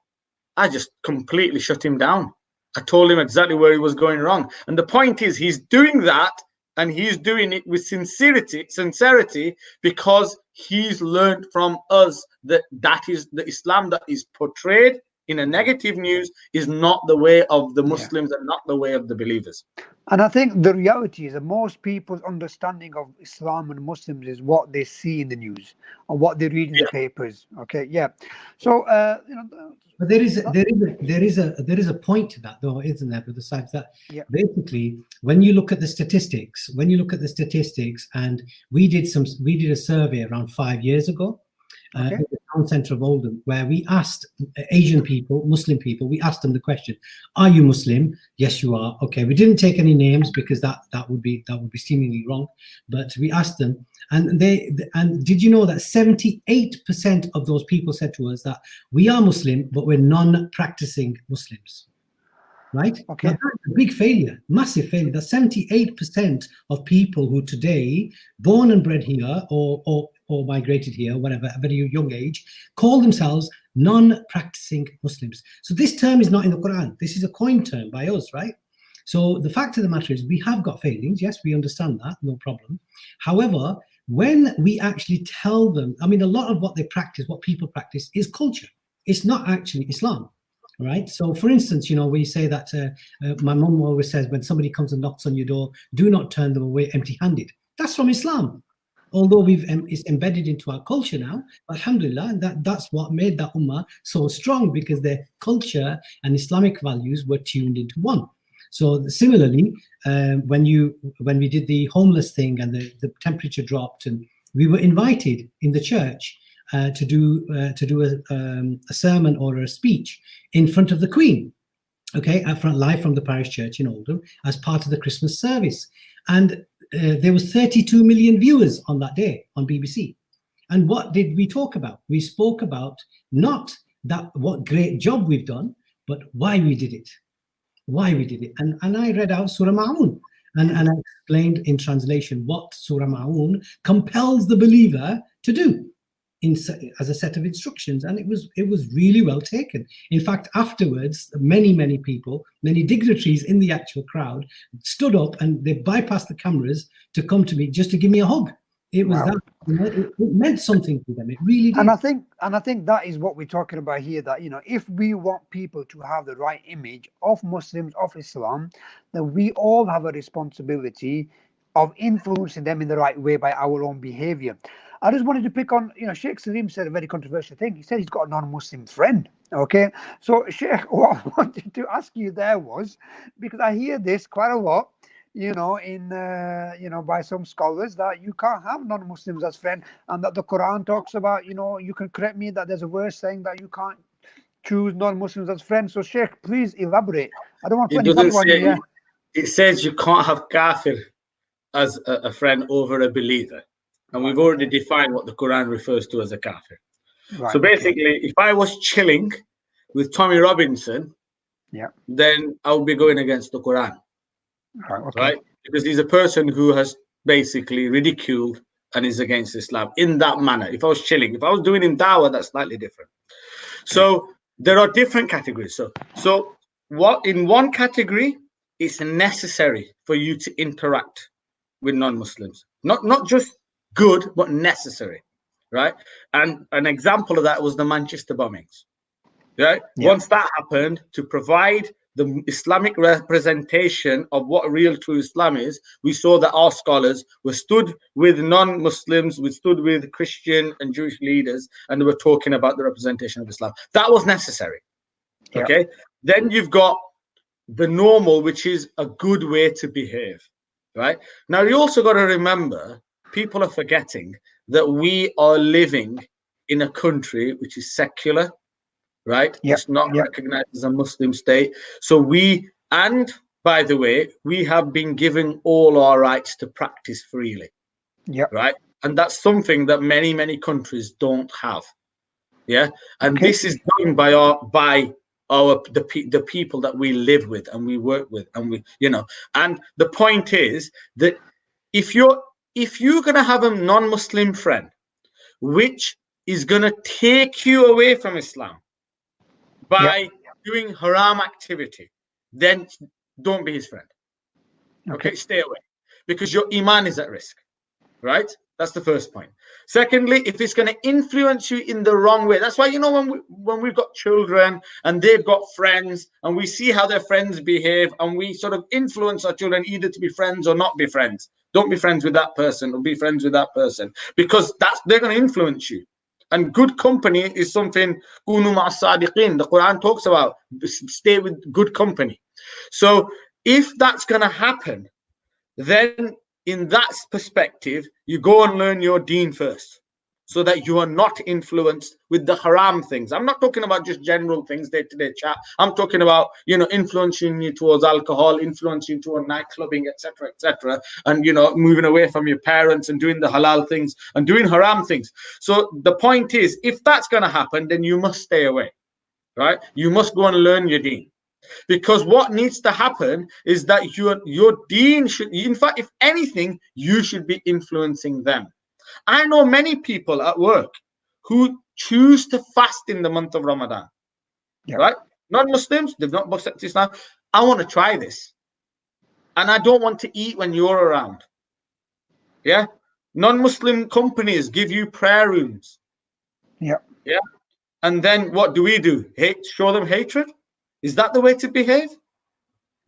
I just completely shut him down. I told him exactly where he was going wrong. And the point is, he's doing that, and he's doing it with sincerity, because he's learned from us that is the Islam that is portrayed in a negative news is not the way of the Muslims and not the way of the believers. And I think the reality is that most people's understanding of Islam and Muslims is what they see in the news or what they read in the papers. Okay, so but there is a point to that, though, isn't there? But besides that, basically, when you look at the statistics, and we did a survey around 5 years ago. In the town centre of Oldham, where we asked Asian people, Muslim people, we asked them the question, are you Muslim? Yes, you are. Okay, we didn't take any names because that would be seemingly wrong, but we asked them, and did you know that 78% of those people said to us that we are Muslim, but we're non-practicing Muslims. Right? Okay. Now, that's a big failure, massive failure. That 78% of people who today, born and bred here or migrated here, whatever, at a very young age, call themselves non-practicing Muslims. So this term is not in the Quran. This is a coined term by us, right? So the fact of the matter is, we have got failings. Yes, we understand that, no problem. However, when we actually tell them, I mean, a lot of what they practice, what people practice, is culture. It's not actually Islam. Right. So, for instance, we say that my mum always says, when somebody comes and knocks on your door, do not turn them away empty-handed. That's from Islam. Although it's embedded into our culture now, alhamdulillah, and that's what made that ummah so strong, because their culture and Islamic values were tuned into one. So similarly, when we did the homeless thing and the temperature dropped, and we were invited in the church to do a sermon or a speech in front of the Queen, live from the parish church in Oldham as part of the Christmas service, and there was 32 million viewers on that day on BBC. And what did we talk about? We spoke about not that what great job we've done, but why we did it. And I read out Surah Ma'un, and I explained in translation what Surah Ma'un compels the believer to do as a set of instructions, and it was really well taken. In fact, afterwards, many people, many dignitaries in the actual crowd stood up, and they bypassed the cameras to come to me just to give me a hug. It was it meant something to them. It really did. And I think that is what we're talking about here. That if we want people to have the right image of Muslims, of Islam, then we all have a responsibility of influencing them in the right way by our own behavior. I just wanted to pick on, Sheikh Salim said a very controversial thing. He said he's got a non-Muslim friend. Okay, so Sheikh, what I wanted to ask you there was, because I hear this quite a lot, by some scholars, that you can't have non-Muslims as friends, and that the Quran talks about, you can correct me, that there's a verse saying that you can't choose non-Muslims as friends. So Sheikh, please elaborate. I don't want to put any on you. Yeah. It says you can't have kafir as a friend over a believer. And we've already defined what the Quran refers to as a kafir. Right, so basically, if I was chilling with Tommy Robinson, then I would be going against the Quran. Right? Because he's a person who has basically ridiculed and is against Islam in that manner. If I was chilling, if I was doing in dawah, that's slightly different. So there are different categories. So what in one category, it's necessary for you to interact with non-Muslims. Not just good, but necessary, right? And an example of that was the Manchester bombings, right? Once that happened, to provide the Islamic representation of what real true Islam is, we saw that our scholars were stood with non-Muslims, we stood with Christian and Jewish leaders, and they were talking about the representation of Islam. That was necessary, okay? Then you've got the normal, which is a good way to behave, right? Now, you also got to remember, people are forgetting that we are living in a country which is secular, right? It's not recognized as a Muslim state. So and by the way, we have been given all our rights to practice freely, right? And that's something that many countries don't have, Yeah, and Okay. this is done by the people that we live with and we work with, and we, you know. And the point is that if you're gonna have a non-Muslim friend which is gonna take you away from Islam by doing haram activity, then don't be his friend. Okay, stay away, because your iman is at risk. Right? That's the first point. Secondly, if it's going to influence you in the wrong way, that's why, you know, when we've got children and they've got friends and we see how their friends behave, and we sort of influence our children either to be friends or not be friends. Don't be friends with that person, or be friends with that person, because they're going to influence you. And good company is something, kunu ma'a sadiqin, the Quran talks about, stay with good company. So if that's going to happen, then in that perspective, you go and learn your deen first, so that you are not influenced with the haram things. I'm not talking about just general things, day-to-day chat. I'm talking about, you know, influencing you towards alcohol, influencing you toward night clubbing, etc., and, you know, moving away from your parents and doing the halal things and doing haram things. So the point is, if that's going to happen, then you must stay away, right? You must go and learn your deen. Because what needs to happen is that your deen should, in fact, if anything, you should be influencing them. I know many people at work who choose to fast in the month of Ramadan, right? Non-Muslims, they've not accepted Islam. I want to try this, and I don't want to eat when you're around. Yeah, non-Muslim companies give you prayer rooms. Yeah, and then what do? Show them hatred? Is that the way to behave?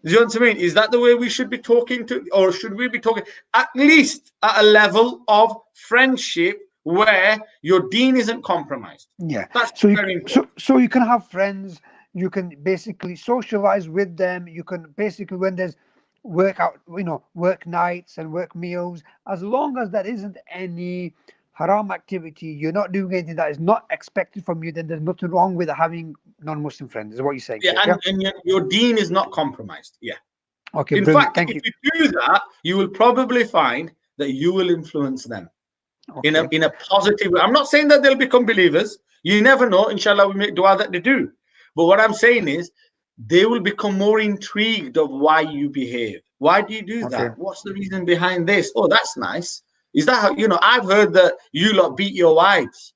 Do you know what I mean? Is that the way we should be talking to, or should we be talking at least at a level of friendship where your deen isn't compromised? Yeah. That's So very important. so you can have friends, you can basically socialize with them, you can basically, when there's work out, you know, work nights and work meals, as long as there isn't any haram activity, you're not doing anything that is not expected from you, then there's nothing wrong with having non-Muslim friends, is what you're saying. Yeah, and your deen is not compromised. Yeah. Okay, In brilliant. fact, Thank if you. you do that, you will probably find that you will influence them in a positive way. I'm not saying that they'll become believers. You never know. Inshallah, we make dua that they do. But what I'm saying is, they will become more intrigued of why you behave. Why do you do that? What's the reason behind this? Oh, that's nice. Is that how, you know, I've heard that you lot beat your wives.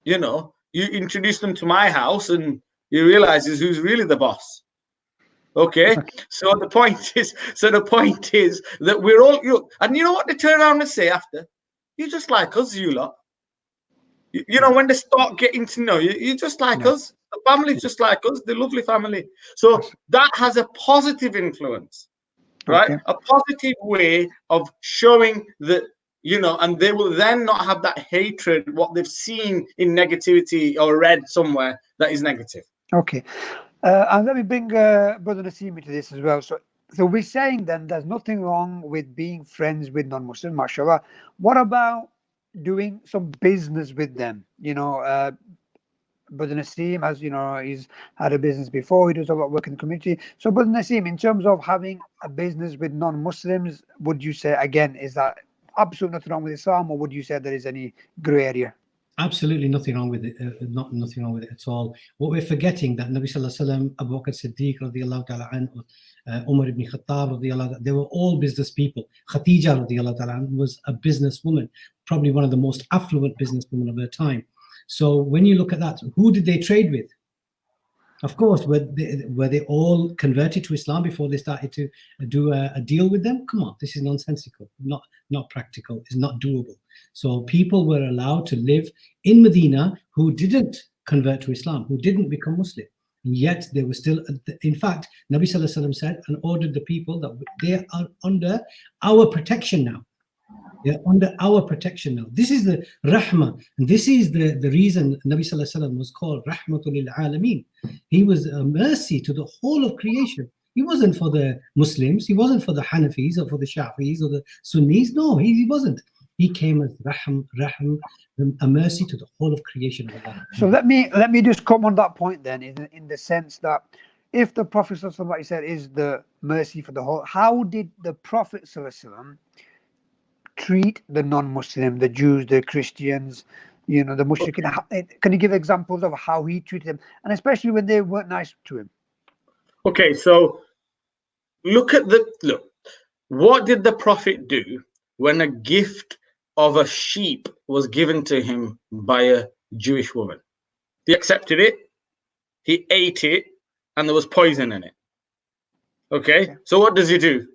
You know, you introduce them to my house and you realize who's really the boss. Okay. So the point is that we're all, and you know what they turn around and say after? You're just like us, you lot. You know, when they start getting to know you, you're just like us. The family's just like us, the lovely family. So that has a positive influence, right? A positive way of showing that, you know, and they will then not have that hatred, what they've seen in negativity or read somewhere that is negative. Okay. And let me bring Brother Nassim into this as well. So we're saying then there's nothing wrong with being friends with non-Muslims, mashallah. What about doing some business with them? You know, Brother Nassim has, you know, he's had a business before. He does a lot of work in the community. So, Brother Nassim, in terms of having a business with non-Muslims, would you say, again, is that absolutely nothing wrong with Islam, or would you say there is any grey area? Absolutely nothing wrong with it. Nothing wrong with it at all. What we're forgetting that Nabi Sallallahu Alaihi Wasallam, Abu Bakr Siddiq radiallahu ta'ala anhu, Umar ibn Khattab radiallahu, they were all business people. Khadija radiallahu ta'ala was a businesswoman, probably one of the most affluent businesswomen of her time. So when you look at that, who did they trade with? Of course, were they all converted to Islam before they started to do a deal with them? Come on, this is nonsensical, not practical, it's not doable. So people were allowed to live in Medina who didn't convert to Islam, who didn't become Muslim. And yet they were still, in fact, Nabi Sallallahu Alaihi Wasallam said and ordered the people that they are under our protection now. They're under our protection now. This is the rahmah, and this is the reason Nabi Sallallahu Alaihi Wasallam was called Rahmatul lil Alameen. He was a mercy to the whole of creation. He wasn't for the Muslims, he wasn't for the Hanafis or for the Shafis or the Sunnis. No, he wasn't. He came as Rahm, a mercy to the whole of creation. So let me just come on that point then, in the sense that if the Prophet ﷺ, like you said, is the mercy for the whole, how did the Prophet ﷺ treat the non-Muslim, the Jews, the Christians, the mushrikeen. Can you give examples of how he treated them, and especially when they weren't nice to him? Okay, so look. What did the Prophet do when a gift of a sheep was given to him by a Jewish woman? He accepted it, he ate it, and there was poison in it. Okay, so what does he do?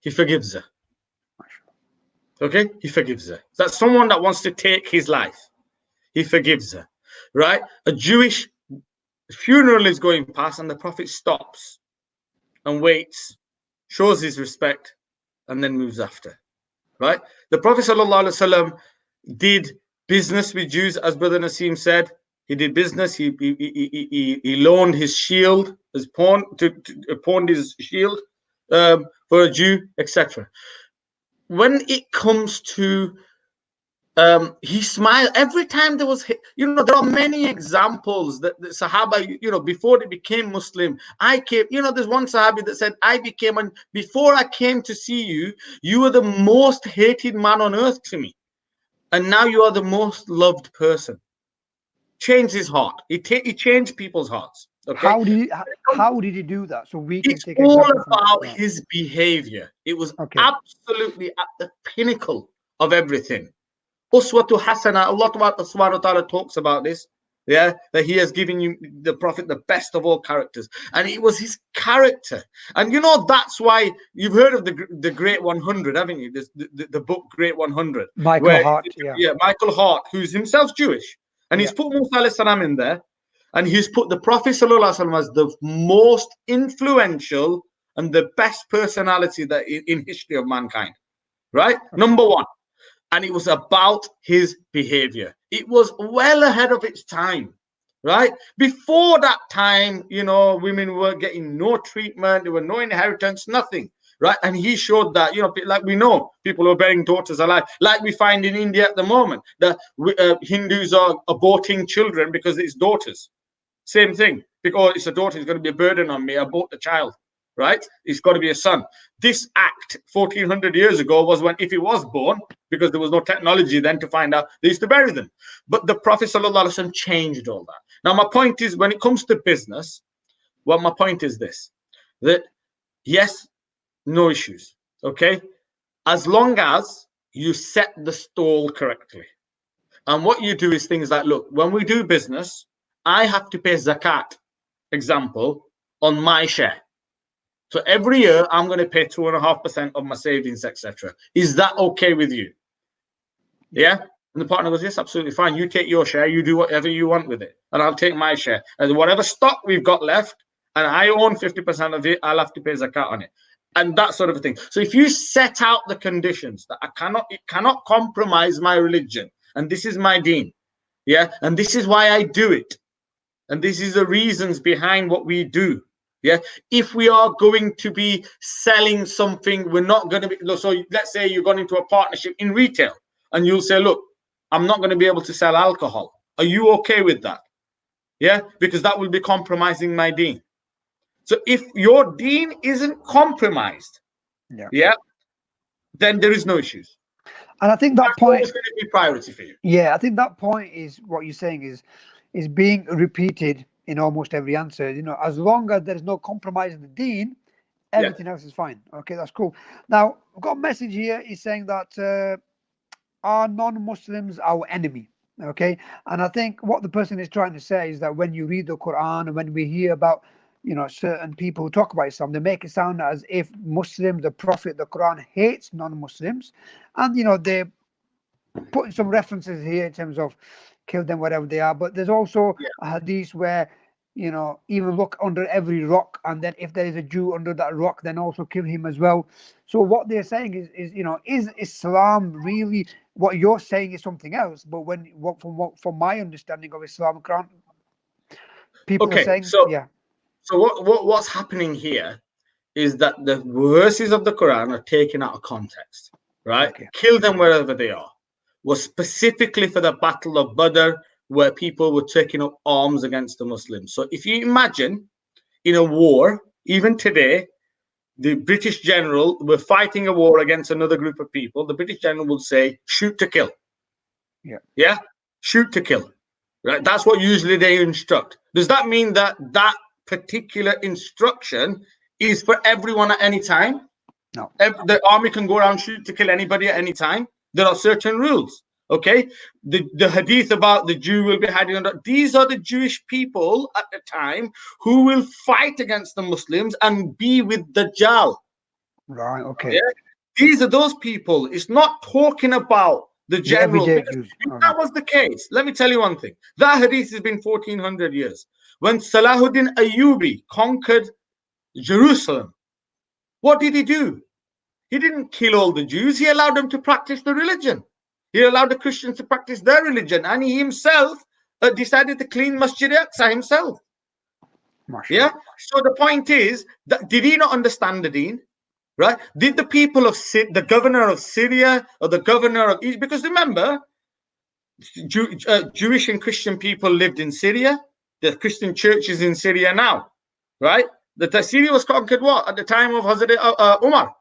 He forgives her. Okay, he forgives her. That's someone that wants to take his life. He forgives her, right? A Jewish funeral is going past, and the Prophet stops and waits, shows his respect, and then moves after, right? The Prophet ﷺ did business with Jews, as Brother Naseem said. He did business. He loaned his shield, pawned his shield for a Jew, etc. When it comes to he smiled every time there was, there are many examples that the Sahaba, before they became Muslim, there's one Sahabi that said, before I came to see you, you were the most hated man on earth to me. And now you are the most loved person. Changed his heart. He changed people's hearts. Okay. How did he do that? So we can it's take all example about his behavior. It was absolutely at the pinnacle of everything. Uswatu Hasana, Allah subhanahu wa ta'ala talks about this, that he has given you, the Prophet, the best of all characters. And it was his character. And that's why you've heard of the Great 100, haven't you? The book Great 100. Michael Hart, Michael Hart, who's himself Jewish. And he's put Musa alayhi salam in there. And he's put the Prophet sallallahu alaihi wasallam as the most influential and the best personality that in history of mankind. Right? Number one. And it was about his behavior. It was well ahead of its time, right? Before that time, women were getting no treatment, there were no inheritance, nothing, right? And he showed that, like we know, people are bearing daughters alive, like we find in India at the moment, that Hindus are aborting children because it's daughters. Same thing, because it's a daughter, it's going to be a burden on me, abort the child. Right? It's got to be a son. This act 1400 years ago was when, if he was born, because there was no technology then to find out, they used to bury them. But the Prophet ﷺ changed all that. Now, my point is, when it comes to business, my point is this, that yes, no issues. Okay? As long as you set the stall correctly. And what you do is things like, look, when we do business, I have to pay zakat, example, on my share. So every year I'm going to pay 2.5% of my savings, etc. Is that okay with you? Yeah. And the partner goes, yes, absolutely fine. You take your share, you do whatever you want with it, and I'll take my share. And whatever stock we've got left, and I own 50% of it, I'll have to pay zakat on it, and that sort of a thing. So if you set out the conditions that it cannot compromise my religion, and this is my deen, and this is why I do it, and this is the reasons behind what we do. Yeah, if we are going to be selling something, we're not going to be. So let's say you're going into a partnership in retail, and you'll say, look, I'm not going to be able to sell alcohol. Are you okay with that? Yeah, because that will be compromising my deen. So if your deen isn't compromised, then there is no issues. And I think that point is going to be priority for you. Yeah, I think that point is what you're saying is being repeated in almost every answer. As long as there's no compromise in the deen, everything else is fine. Okay, that's cool. Now, we've got a message here. He's saying that are non-Muslims our enemy? Okay, and I think what the person is trying to say is that when you read the Quran and when we hear about certain people who talk about Islam, they make it sound as if Muslims, the Prophet, the Quran hates non-Muslims, and they're putting some references here in terms of kill them wherever they are. But there's also a hadith where even look under every rock, and then if there is a Jew under that rock, then also kill him as well. So what they're saying is Islam really what you're saying is something else? But from my understanding of Islam, people are saying, So what's happening here is that the verses of the Quran are taken out of context, right? Okay. Kill them wherever they are. Was specifically for the Battle of Badr, where people were taking up arms against the Muslims. So if you imagine in a war, even today, the British general were fighting a war against another group of people, the British general will say, shoot to kill. Yeah. shoot to kill. Right? That's what usually they instruct. Does that mean that that particular instruction is for everyone at any time? No. The army can go around shoot to kill anybody at any time. There are certain rules. Okay, the hadith about the Jew will be hiding under. These are the Jewish people at the time who will fight against the Muslims and be with Dajjal. Right. Okay. Yeah? These are those people. It's not talking about the general. everyday Because Jews. if that was the case, let me tell you one thing. That hadith has been 1400 years. When Salahuddin Ayyubi conquered Jerusalem, what did he do? He didn't kill all the Jews. He allowed them to practice the religion. He allowed the Christians to practice their religion. And he himself decided to clean Masjid al-Aqsa himself. Yeah. So the point is, that did he not understand the deen? Right? Did the people of the governor of Syria or the governor of Egypt? Because remember, Jewish and Christian people lived in Syria. The Christian church is in Syria now. Right? Syria was conquered what? At the time of Hazrat Umar.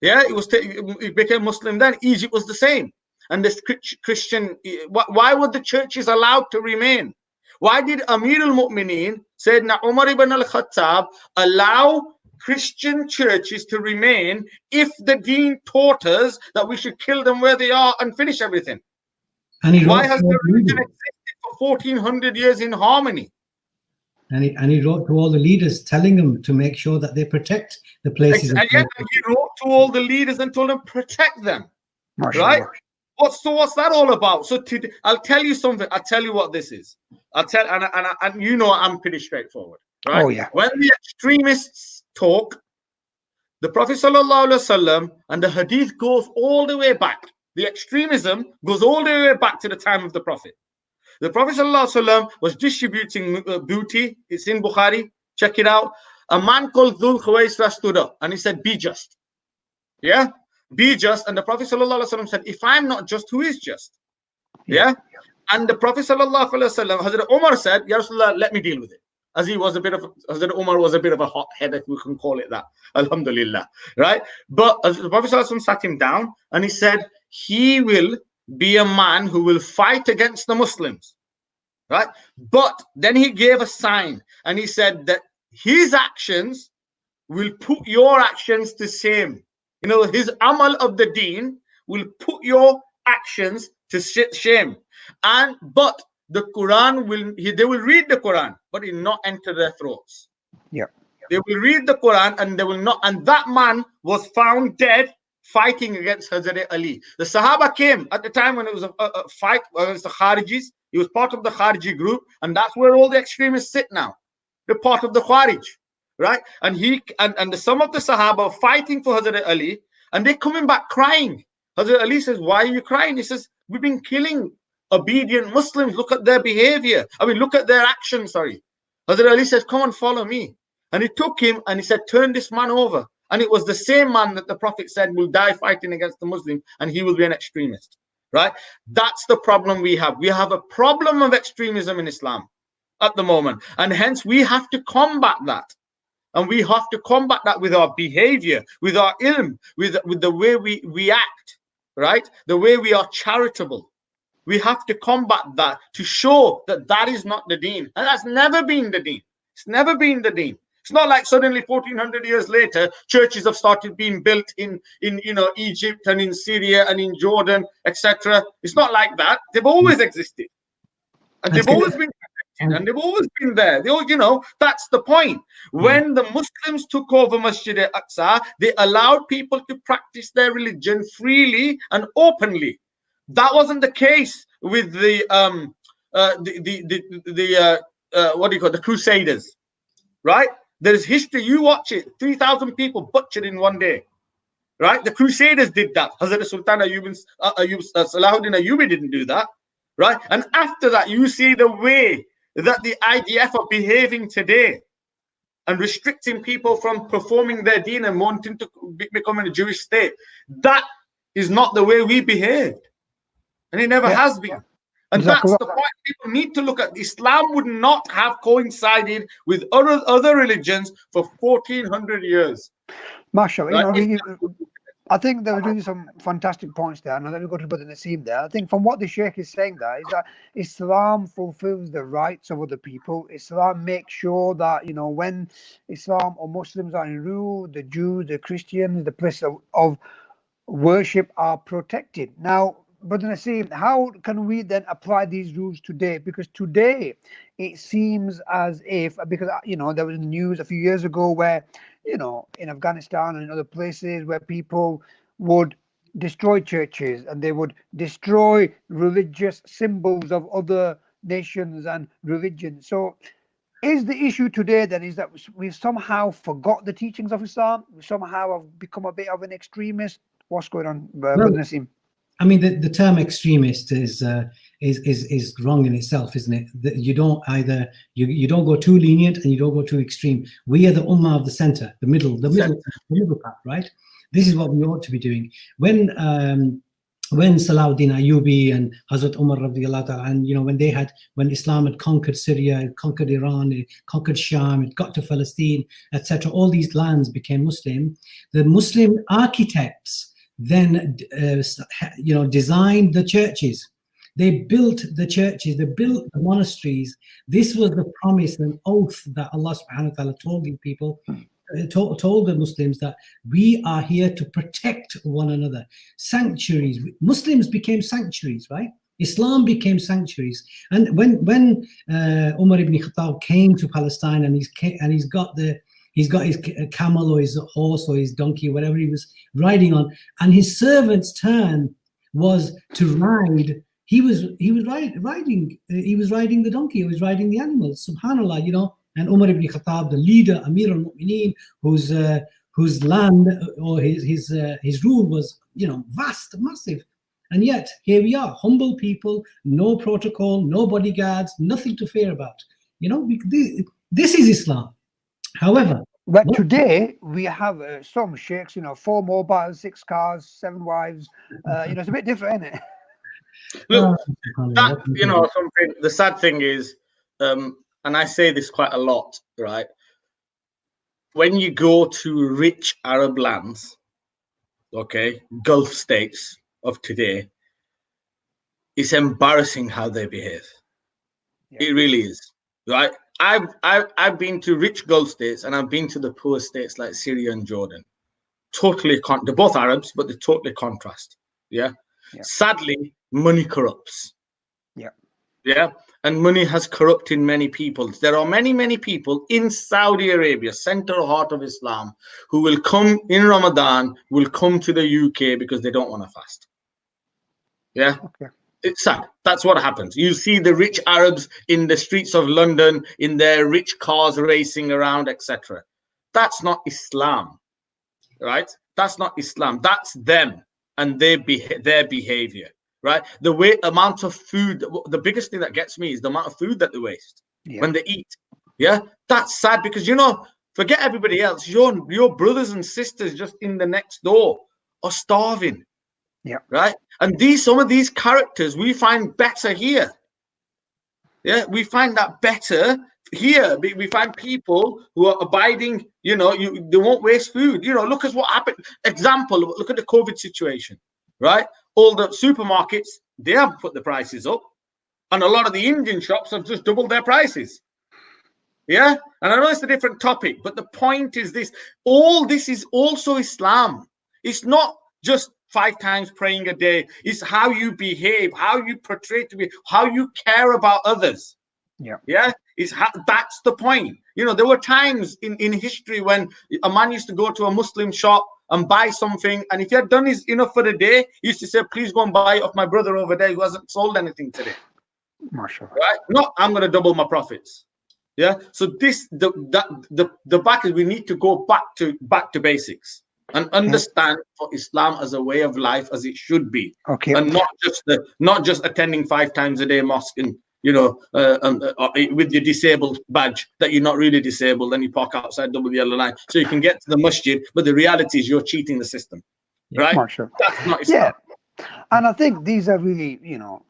Yeah, it became Muslim then. Egypt was the same. And this Christian, why were the churches allowed to remain? Why did Amir al-Mu'mineen, Sayyidina Umar ibn al-Khattab, allow Christian churches to remain if the deen taught us that we should kill them where they are and finish everything? Why has the religion existed for 1400 years in harmony? And he wrote to all the leaders, telling them to make sure that they protect the places. And yet he wrote to all the leaders and told them protect them. Right? What's that all about? So I'll tell you something. I'll tell you what this is. And you know I'm pretty straightforward. Right? Oh yeah. When the extremists talk, the Prophet ﷺ and the hadith goes all the way back. The extremism goes all the way back to the time of the Prophet. The Prophet ﷺ was distributing booty. It's in Bukhari. Check it out. A man called Dhul Khuwaisra stood up and he said, be just. Yeah? Be just. And the Prophet ﷺ said, if I'm not just, who is just? Yeah? And the Prophet ﷺ, Hazrat Umar said, Ya Rasulullah, let me deal with it. As Hazrat Umar was a bit of a hot-head, if we can call it that. Alhamdulillah. Right? But as the Prophet ﷺ sat him down and he said, he will be a man who will fight against the Muslims, right? But then he gave a sign and he said that his actions will put your actions to shame. You know, his amal of the deen will put your actions to shame. But the Quran they will read the Quran, but it will not enter their throats. Yeah. They will read the Quran and they will not. And that man was found dead fighting against Hazrat Ali. The Sahaba came at the time when it was a fight against the Kharijis. He was part of the Khariji group, and that's where all the extremists sit now. They're part of the Kharij, right? And some of the Sahaba are fighting for Hazrat Ali, and they're coming back crying. Hazrat Ali says, "Why are you crying?" He says, "We've been killing obedient Muslims. Look at their behavior. Look at their actions." Sorry. Hazrat Ali says, "Come and follow me." And he took him and he said, "Turn this man over." And it was the same man that the Prophet said will die fighting against the Muslim, and he will be an extremist, right? That's the problem we have. We have a problem of extremism in Islam at the moment, and hence we have to combat that. And we have to combat that with our behavior, with our ilm, with the way we act, right? The way we are charitable. We have to combat that to show that that is not the deen. And that's never been the deen. It's never been the deen. It's not like suddenly 1400 years later, churches have started being built in Egypt and in Syria and in Jordan, etc. It's not like that. They've always existed. And they've always been protected, and they've always been there. That's the point. When the Muslims took over Masjid al-Aqsa, they allowed people to practice their religion freely and openly. That wasn't the case with the Crusaders, right? There's history. You watch it. 3,000 people butchered in one day, right? The Crusaders did that. Hazrat Sultan Salahuddin Ayyubi didn't do that, right? And after that, you see the way that the IDF are behaving today and restricting people from performing their deen and wanting to become a Jewish state. That is not the way we behaved. And it never has been. And that's the point. People need to look at Islam would not have coincided with other religions for 1400 years. Mashallah, right? I think there were really some fantastic points there, and let me go to Brother Naseem there. I think from what the Sheikh is saying there is that Islam fulfills the rights of other people. Islam makes sure that, you know, when Islam or Muslims are in rule, the Jews, the Christians, the place of worship are protected. Now, Brother Naseem, how can we then apply these rules today? Because today it seems as if, because, you know, there was news a few years ago where, you know, in Afghanistan and in other places where people would destroy churches and they would destroy religious symbols of other nations and religions. So is the issue today then is that we've somehow forgot the teachings of Islam? We somehow have become a bit of an extremist? What's going on, Brother Naseem? I mean, the term extremist is wrong in itself, isn't it? You don't either you don't go too lenient and you don't go too extreme. We are the ummah of the center, the middle path, right? This is what we ought to be doing. When Salahuddin Ayyubi and Hazrat Umar radiallahu ta'ala, and, you know, when Islam had conquered Syria, it conquered Iran, it conquered Sham, it got to Palestine, etc., all these lands became Muslim. The Muslim architects then designed the churches. They built the churches, they built the monasteries. This was the promise and oath that Allah subhanahu wa ta'ala told the people, told the Muslims, that we are here to protect one another. Sanctuaries. Muslims became sanctuaries, right? Islam became sanctuaries. And when Umar ibn Khattab came to Palestine and he's got his camel or his horse or his donkey, whatever he was riding on, and his servant's turn was to ride. He was riding the donkey. He was riding the animal. Subhanallah, you know. And Umar ibn Khattab, the leader, Amir al-Mu'mineen, whose land or his rule was, you know, vast, massive. And yet here we are, humble people, no protocol, no bodyguards, nothing to fear about. You know, this is Islam. However, but today we have some sheikhs, you know, 4 mobiles, 6 cars, 7 wives. You know, it's a bit different, isn't it? Look, that, you know, something. The sad thing is, and I say this quite a lot, right? When you go to rich Arab lands, okay, Gulf states of today, it's embarrassing how they behave. Yeah. It really is, right? I've been to rich Gulf states and I've been to the poor states like Syria and Jordan. Totally, they're both Arabs, but they totally contrast. Yeah? Sadly, money corrupts. Yeah, and money has corrupted many people. There are many people in Saudi Arabia, central heart of Islam, who will come in Ramadan, will come to the UK because they don't want to fast. Yeah. Okay. It's sad. That's what happens. You see the rich Arabs in the streets of London in their rich cars racing around, etc. That's not Islam, right? That's not Islam. That's them and their behavior, right? The amount of food. The biggest thing that gets me is the amount of food that they waste when they eat. Yeah, that's sad because, you know, forget everybody else. Your brothers and sisters just in the next door are starving. Yeah. Right. And some of these characters we find better here. Yeah, we find that better here. We find people who are abiding, you know, they won't waste food. You know, look at what happened. Example, look at the COVID situation, right? All the supermarkets, they haven't put the prices up. And a lot of the Indian shops have just doubled their prices. Yeah. And I know it's a different topic, but the point is this. All this is also Islam. It's not just 5 times praying a day. It's how you behave, how you portray to be, how you care about others. Yeah. That's the point. You know, there were times in history when a man used to go to a Muslim shop and buy something, and if he had done his enough for the day, he used to say, please go and buy it off my brother over there who hasn't sold anything today. Mashallah. Right? Not I'm going to double my profits. Yeah. So the back is we need to go back to basics. And understand for Islam as a way of life as it should be, and not just attending 5 times a day mosque and, you know, with your disabled badge that you're not really disabled, and you park outside double yellow line so you can get to the masjid, but the reality is you're cheating the system, right? That's not Islam. Yeah, and I think these are really, you know,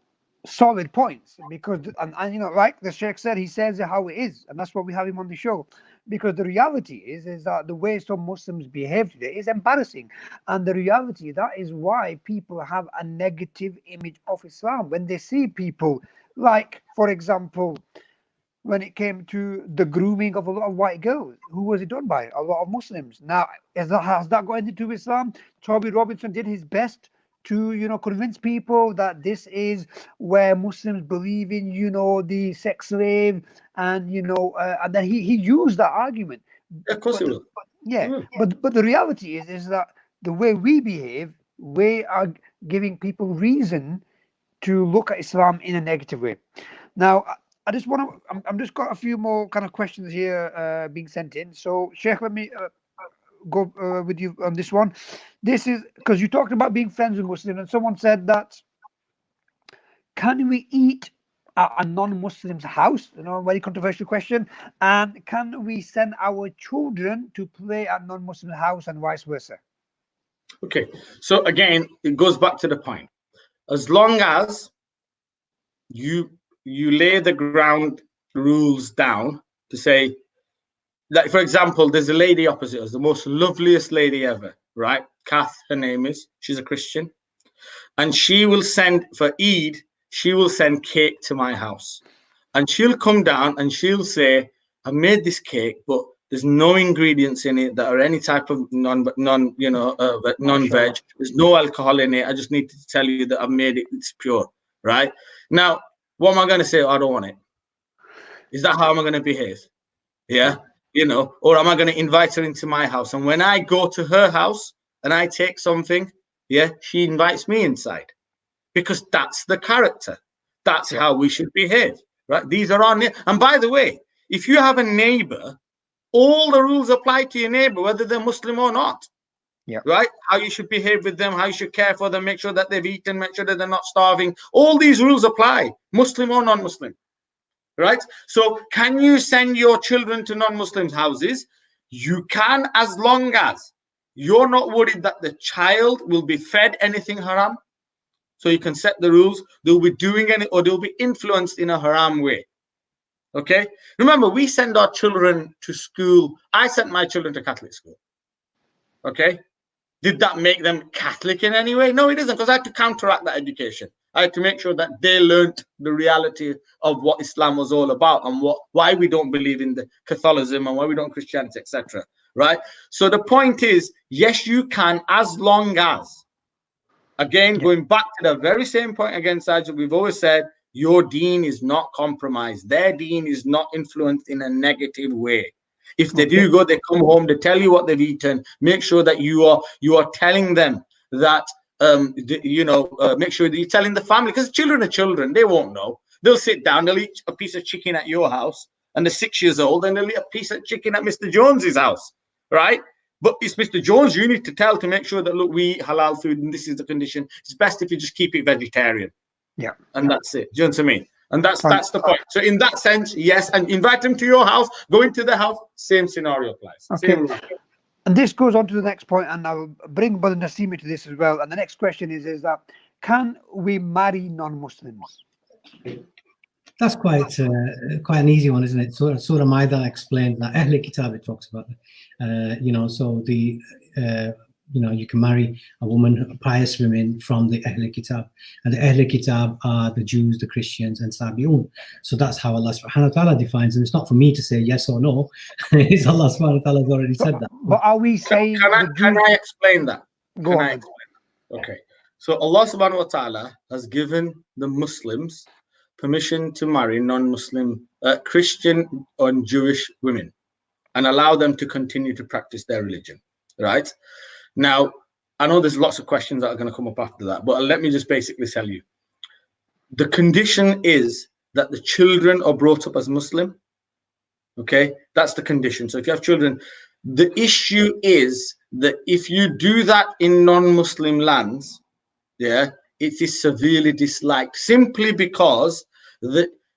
solid points because and you know, like the Sheikh said, he says it how it is, and that's why we have him on the show. because the reality is that the way some Muslims behave today is embarrassing, and the reality that is why people have a negative image of Islam when they see people like, for example, when it came to the grooming of a lot of white girls. Who was it done by? A lot of Muslims. Now, has that got anything to do with Islam? Toby Robinson did his best to, convince people that this is where Muslims believe in, the sex slave, and and then he used that argument. Of course, But it will. yeah, but the reality is that the way we behave, we are giving people reason to look at Islam in a negative way. Now, I just want to. I'm just got a few more kind of questions here being sent in. So, Sheikh, let me go with you on this one. This is because you talked about being friends with Muslims, and someone said that can we eat at a non-Muslim's house? Very controversial question. And can we send our children to play at non-Muslim house and vice versa? Okay, so again, it goes back to the point. As long as you lay the ground rules down to say, like, for example, there's a lady opposite us, the most loveliest lady ever, right? Kath, her name is. She's a Christian. And she will send, for Eid, she will send cake to my house. And she'll come down and she'll say, I made this cake, but there's no ingredients in it that are any type of non-veg. There's no alcohol in it. I just need to tell you that I've made it. It's pure, right? Now, what am I going to say? I don't want it. Is that how am I going to behave? Yeah. Or am I going to invite her into my house? And when I go to her house and I take something, yeah, she invites me inside, because that's the character. That's how we should behave, right? These are our and by the way, if you have a neighbor, all the rules apply to your neighbor, whether they're Muslim or not. Yeah. Right? How you should behave with them, how you should care for them, make sure that they've eaten, make sure that they're not starving. All these rules apply, Muslim or non-Muslim. Right? So can you send your children to non-Muslims' houses? You can, as long as you're not worried that the child will be fed anything haram. So you can set the rules. They'll be doing it, or they'll be influenced in a haram way. Okay? Remember, we send our children to school. I sent my children to Catholic school. Okay? Did that make them Catholic in any way? No, it doesn't, because I had to counteract that education. I had to make sure that they learned the reality of what Islam was all about, and why we don't believe in the Catholicism and why we don't Christianity, etc. Right? So the point is, yes, you can, as long as, again, going back to the very same point again, Sajid, we've always said, your deen is not compromised. Their deen is not influenced in a negative way. If they do go, they come home, they tell you what they've eaten. Make sure that you are telling them that, make sure that you're telling the family, because children are children. They won't know. They'll sit down, they'll eat a piece of chicken at your house, and they're 6 years old, and they'll eat a piece of chicken at Mr. Jones's house, right? But it's Mr. Jones you need to tell to make sure that, look, we eat halal food, and this is the condition. It's best if you just keep it vegetarian. Yeah. And that's it. Do you know what I mean? And that's the point. So in that sense, yes, and invite them to your house, go into the house, same scenario applies. Okay. And this goes on to the next point, and I'll bring Brother Nasimi to this as well. And the next question is that, can we marry non-Muslims? That's quite an easy one, isn't it? Surah Maida explains that. Ahl Kitab, it talks about, so the you can marry a woman, a pious woman from the Ahl Kitab, and the Ahl Kitab are the Jews, the Christians, and Sabi'un. So that's how Allah subhanahu wa ta'ala defines, and it's not for me to say yes or no. It's Allah subhanahu wa ta'ala has already said that. But are we saying? Can I explain that? Go on. Okay. So Allah subhanahu wa ta'ala has given the Muslims permission to marry non-Muslim Christian or Jewish women and allow them to continue to practice their religion, right? Now, I know there's lots of questions that are going to come up after that, but let me just basically tell you. The condition is that the children are brought up as Muslim, okay? That's the condition. So if you have children, the issue is that if you do that in non-Muslim lands, yeah, it is severely disliked, simply because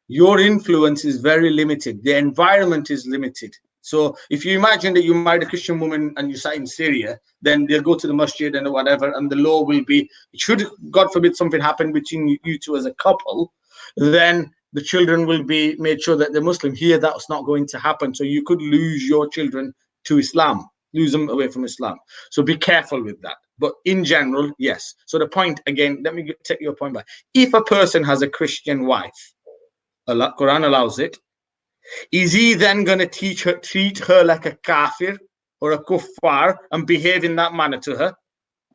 your influence is very limited. The environment is limited. So if you imagine that you married a Christian woman and you sat in Syria, then they'll go to the masjid and whatever, and the law will be, should God forbid something happen between you two as a couple, then the children will be made sure that they're Muslim. Here, that's not going to happen. So you could lose your children to Islam, lose them away from Islam. So be careful with that. But in general, yes. So the point, again, let me take your point back. If a person has a Christian wife, Allah, Quran allows it, is he then going to treat her like a kafir or a kuffar and behave in that manner to her?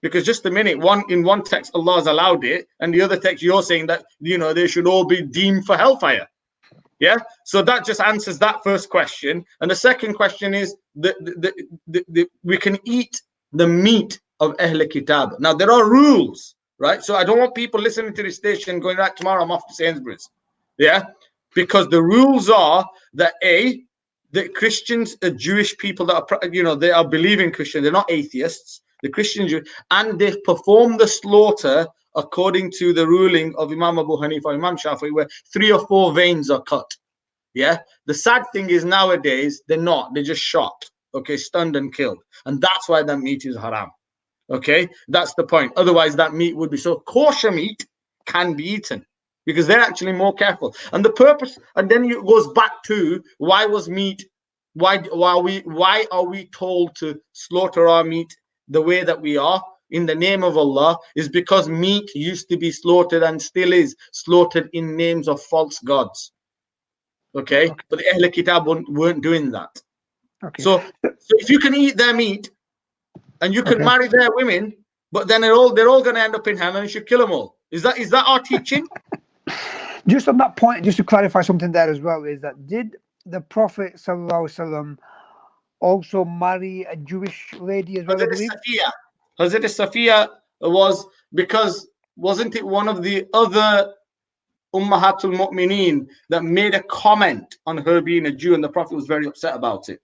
Because just a minute, in one text Allah has allowed it, and the other text you're saying that they should all be deemed for hellfire. Yeah, so that just answers that first question. And the second question is we can eat the meat of Ahl Kitab. Now there are rules, right? So I don't want people listening to this station going, right, tomorrow I'm off to Sainsbury's. Yeah, because the rules are that the Christians are Jewish people that are, they are believing Christian. They're not atheists. The Christian Jews, and they perform the slaughter according to the ruling of Imam Abu Hanifa, Imam Shafi'i, where 3 or 4 veins are cut. Yeah. The sad thing is nowadays they're not. They're just shot. Okay, stunned and killed, and that's why that meat is haram. Okay, that's the point. Otherwise, that meat would be so. Kosher meat can be eaten because they're actually more careful. And the purpose, and then it goes back to why was meat? Why are we told to slaughter our meat the way that we are in the name of Allah? Is because meat used to be slaughtered and still is slaughtered in names of false gods. Okay, but the Ahl Kitab weren't doing that. Okay. So if you can eat their meat and you can marry their women, but then they're all going to end up in hell, and you should kill them all. Is that our teaching? Just on that point, just to clarify something there as well, is that did the Prophet ﷺ also marry a Jewish lady as well? Hazrat Safiya was, because wasn't it one of the other Ummahatul Mu'mineen that made a comment on her being a Jew, and the Prophet was very upset about it.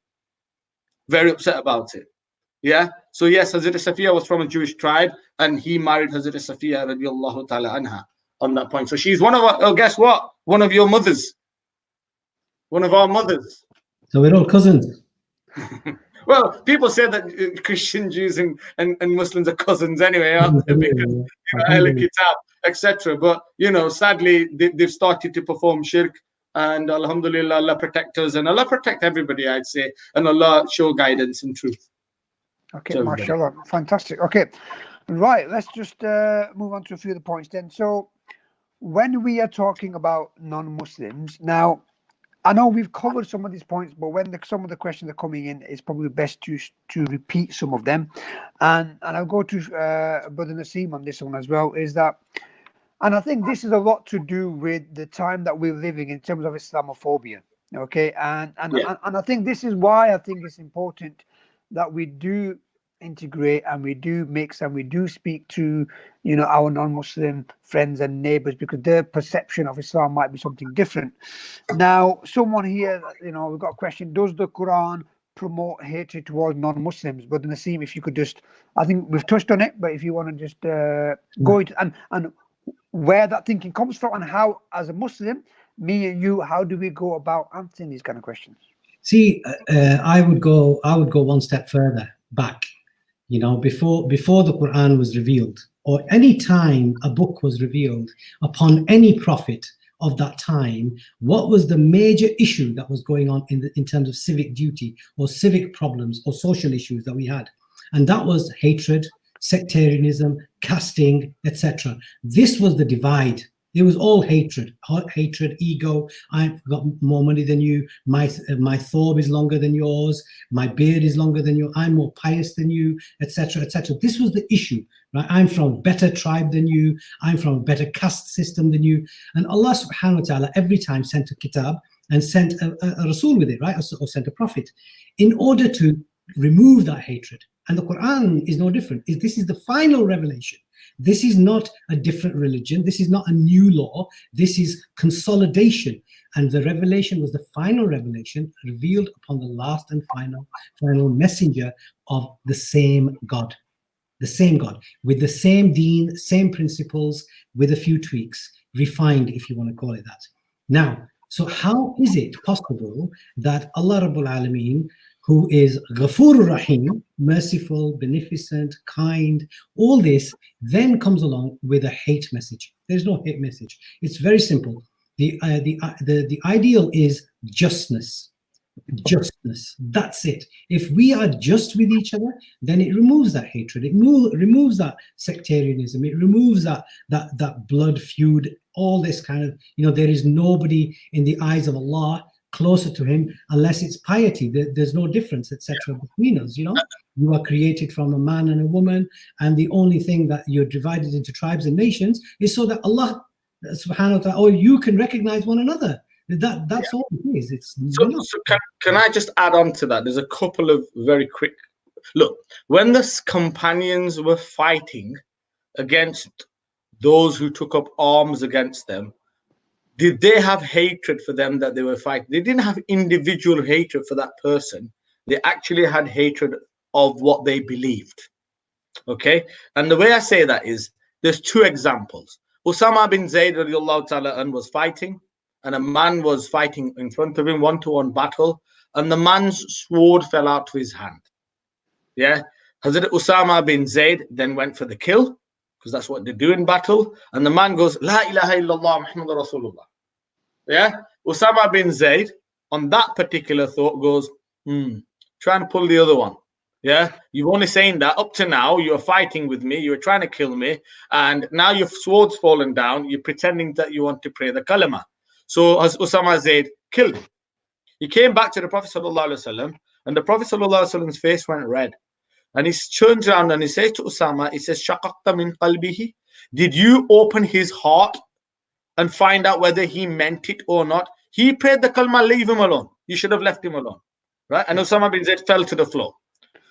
Very upset about it. Yeah. So yes, Hazrat Safiya was from a Jewish tribe, and he married Hazrat Safiya radiallahu ta'ala anha on that point. So she's one of our, oh, guess what? One of your mothers. One of our mothers. So we're all cousins. Well, people say that Christian Jews and Muslims are cousins anyway, aren't they? Because Ahl Kitab, etc. But sadly, they've started to perform shirk, and alhamdulillah, Allah protect us, and Allah protect everybody, I'd say, and Allah show guidance and truth. Okay, mashallah, fantastic. Okay, right, let's just move on to a few of the points then. So when we are talking about non-Muslims, now I know we've covered some of these points, but when some of the questions are coming in, it's probably best to repeat some of them. And I'll go to Brother Naseem on this one as well, is that, and I think this is a lot to do with the time that we're living in terms of Islamophobia. Okay, and I think this is why I think it's important that we do integrate and we do mix and we do speak to our non-Muslim friends and neighbors, because their perception of Islam might be something different. Now, someone here, we've got a question: does the Quran promote hatred towards non-Muslims? But Naseem, if you could just, I think we've touched on it, but if you want to just go into and where that thinking comes from, and how, as a Muslim, me and you, how do we go about answering these kind of questions? See, I would go one step further back. Before the Quran was revealed, or any time a book was revealed upon any prophet of that time, what was the major issue that was going on in terms of civic duty or civic problems or social issues that we had? And that was hatred, sectarianism, casting, etc. This was the divide. It was all hatred, ego. I've got more money than you. My thorb is longer than yours. My beard is longer than yours. I'm more pious than you, etc., etc. This was the issue, right? I'm from a better tribe than you. I'm from a better caste system than you. And Allah subhanahu wa ta'ala every time sent a kitab and sent a Rasul with it, right? Or sent a prophet in order to remove that hatred. And the Quran is no different. This is the final revelation. This is not a different religion. This is not a new law. This is consolidation. And the revelation was the final revelation revealed upon the last and final messenger of the same God. The same God, with the same deen, same principles, with a few tweaks, refined, if you want to call it that. Now, so how is it possible that Allah Rabbul Alameen, who is Ghafur Rahim, merciful, beneficent, kind, all this, then comes along with a hate message? There's no hate message. It's very simple. The ideal is justness. Justness. That's it. If we are just with each other, then it removes that hatred. It removes that sectarianism. It removes that blood feud. All this kind of, there is nobody in the eyes of Allah closer to Him unless it's piety. There's no difference, etc. between us. You are created from a man and a woman, and the only thing that you're divided into tribes and nations is so that Allah subhanahu wa ta'ala, or you can recognize one another. That's all it is. It's so can I just add on to that? There's a couple of very quick look. When the companions were fighting against those who took up arms against them, did they have hatred for them that they were fighting? They didn't have individual hatred for that person. They actually had hatred of what they believed. Okay, and the way I say that is there's two examples. Usama bin Zayd radiallahu ta'ala was fighting, and a man was fighting in front of him, one-to-one battle, and the man's sword fell out of his hand. Yeah, Hazrat Usama bin Zayd then went for the kill, because that's what they do in battle, and the man goes, La ilaha illallah Muhammadur Rasulullah. Yeah, Usama bin Zayd on that particular thought goes, try and pull the other one. Yeah, you've only saying that up to now, you're fighting with me, you're trying to kill me, and now your sword's fallen down, you're pretending that you want to pray the kalima. So as Usama Zayd killed him. He came back to the Prophet ﷺ, and the Prophet ﷺ's face went red. And he turns around and he says to Usama, he says, Shaqaqta min qalbihi? Did you open his heart and find out whether he meant it or not? He prayed the kalma, leave him alone. You should have left him alone. Right? And Usama bin Zayd fell to the floor.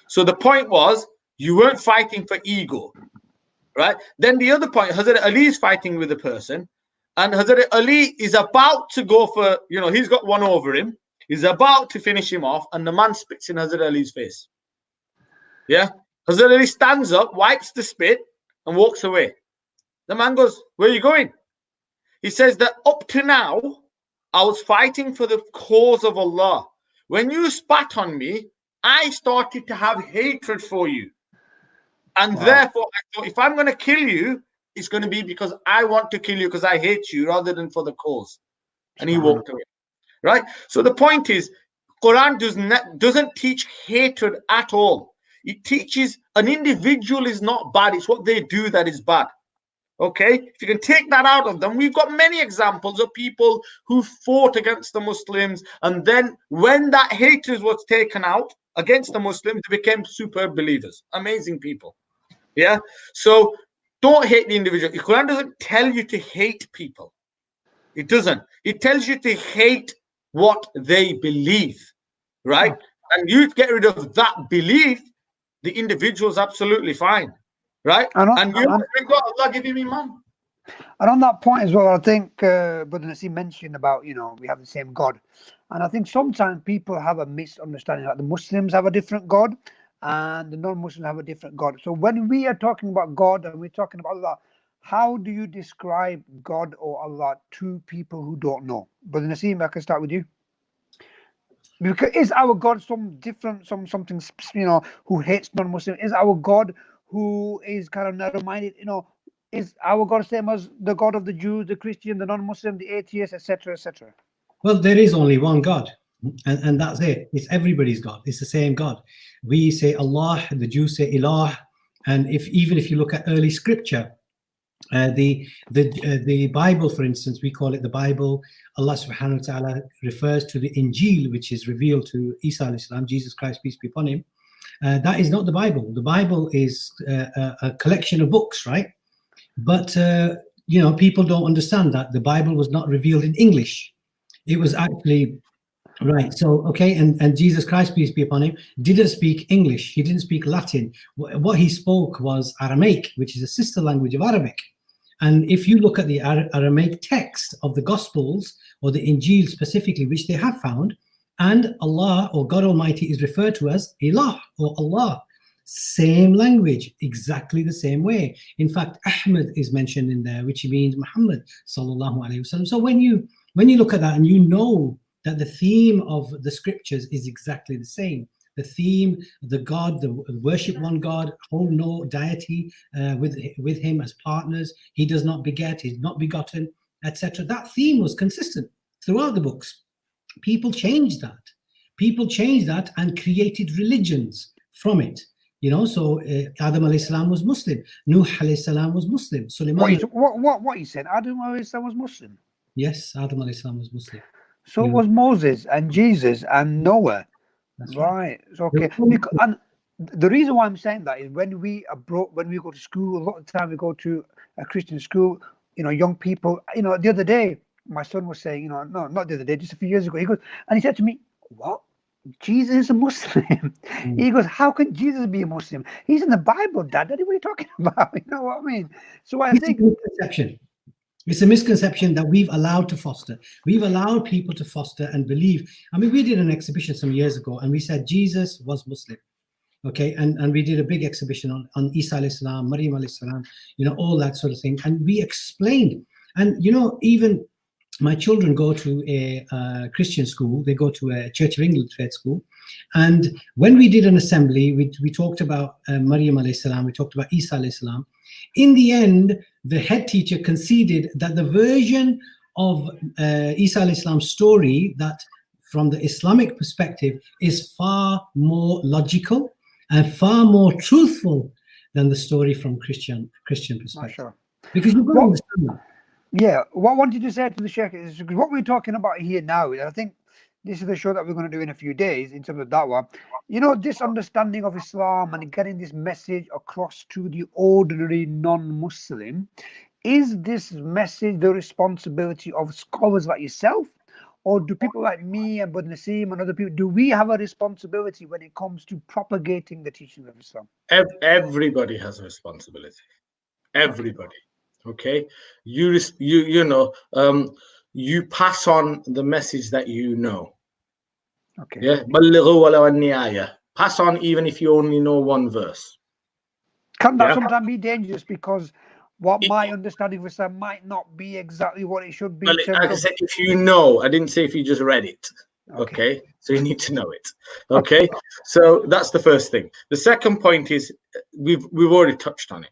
So the point was, you weren't fighting for ego. Right? Then the other point, Hazrat Ali is fighting with a person, and Hazrat Ali is about to go for, he's got one over him. He's about to finish him off, and the man spits in Hazrat Ali's face. Yeah? Hazrat Ali stands up, wipes the spit, and walks away. The man goes, where are you going? He says that up to now, I was fighting for the cause of Allah. When you spat on me, I started to have hatred for you. And therefore, I thought, if I'm going to kill you, it's going to be because I want to kill you because I hate you rather than for the cause. And he walked away. Right? So the point is, Quran doesn't teach hatred at all. It teaches an individual is not bad. It's what they do that is bad. Okay? If you can take that out of them, we've got many examples of people who fought against the Muslims, and then when that hatred was taken out against the Muslims, they became superb believers. Amazing people. Yeah? So don't hate the individual. The Quran doesn't tell you to hate people. It doesn't. It tells you to hate what they believe, right? And you get rid of that belief, the individual is absolutely fine, right? And you got Allah giving me man. And on that point as well, I think Brother Nassim mentioned about, we have the same God. And I think sometimes people have a misunderstanding that the Muslims have a different God and the non-Muslims have a different God. So when we are talking about God and we're talking about Allah, how do you describe God or Allah to people who don't know? Brother Nassim, I can start with you. Because is our God some different, something, who hates non-Muslim? Is our God who is kind of narrow-minded? Is our God the same as the God of the Jews, the Christian, the non-Muslim, the atheist, etc., etc.? Well, there is only one God, and that's it. It's everybody's God. It's the same God. We say Allah, the Jews say Ilah, and even if you look at early scripture, the Bible, for instance, we call it the Bible. Allah subhanahu wa ta'ala refers to the Injil, which is revealed to Isa alayhi salam, Jesus Christ, peace be upon him. That is not the Bible. The Bible is a collection of books, right? But people don't understand that the Bible was not revealed in English. It was actually right. So okay, and Jesus Christ, peace be upon him, didn't speak English. He didn't speak Latin. What he spoke was Aramaic, which is a sister language of Arabic. And if you look at the Aramaic text of the Gospels or the Injil specifically, which they have found, and Allah or God Almighty is referred to as Ilah or Allah. Same language, exactly the same way. In fact, Ahmed is mentioned in there, which means Muhammad sallallahu alaihi wasallam. So when you look at that and you know that the theme of the scriptures is exactly the same, the theme, the God, the worship one God, hold no deity with him as partners. He does not beget, he's not begotten. etc. That theme was consistent throughout the books. People changed that. People changed that and created religions from it. So Adam alayhi salam was Muslim. Nuh alayhi salam was Muslim. Sulaiman. What you said? Adam alayhi salam was Muslim. Yes, Adam alayhi salam was Muslim. So was Moses and Jesus and Noah. That's right. Okay. And the reason why I'm saying that is when we go to school, a lot of the time we go to a Christian school. Young people. The other day my son was saying, no, not the other day, just a few years ago. He said to me, "What? Jesus is a Muslim." He goes, "How can Jesus be a Muslim? He's in the Bible, Dad. What are you talking about?" You know what I mean? So I think it's a misconception that we've allowed to foster. We've allowed people to foster and believe. I mean, we did an exhibition some years ago, and we said Jesus was Muslim. Okay, and we did a big exhibition on Isa alayhi salam, Maryam alayhi salam, all that sort of thing, and we explained. And even my children go to a Christian school. They go to a Church of England faith school. And when we did an assembly, we talked about Maryam alayhi salam, we talked about Isa alayhi salam. In the end, the head teacher conceded that the version of Isa alayhi salam's story that from the Islamic perspective is far more logical and far more truthful than the story from Christian perspective. Sure. Because you've got to understand that. Yeah, what I wanted to say to the Sheikh is because what we're talking about here now, I think this is the show that we're going to do in a few days in terms of da'wah. This understanding of Islam and getting this message across to the ordinary non-Muslim. Is this message the responsibility of scholars like yourself? Or do people like me and Bud Naseem and other people, do we have a responsibility when it comes to propagating the teachings of Islam? Everybody has a responsibility. Everybody. Okay, you pass on the message that you know. Okay. Yeah, pass on even if you only know one verse. Can that sometimes be dangerous because what my understanding of Islam might not be exactly what it should be? Well, like I said, if you know, I didn't say if you just read it. Okay, so you need to know it. Okay, so that's the first thing. The second point is we've already touched on it.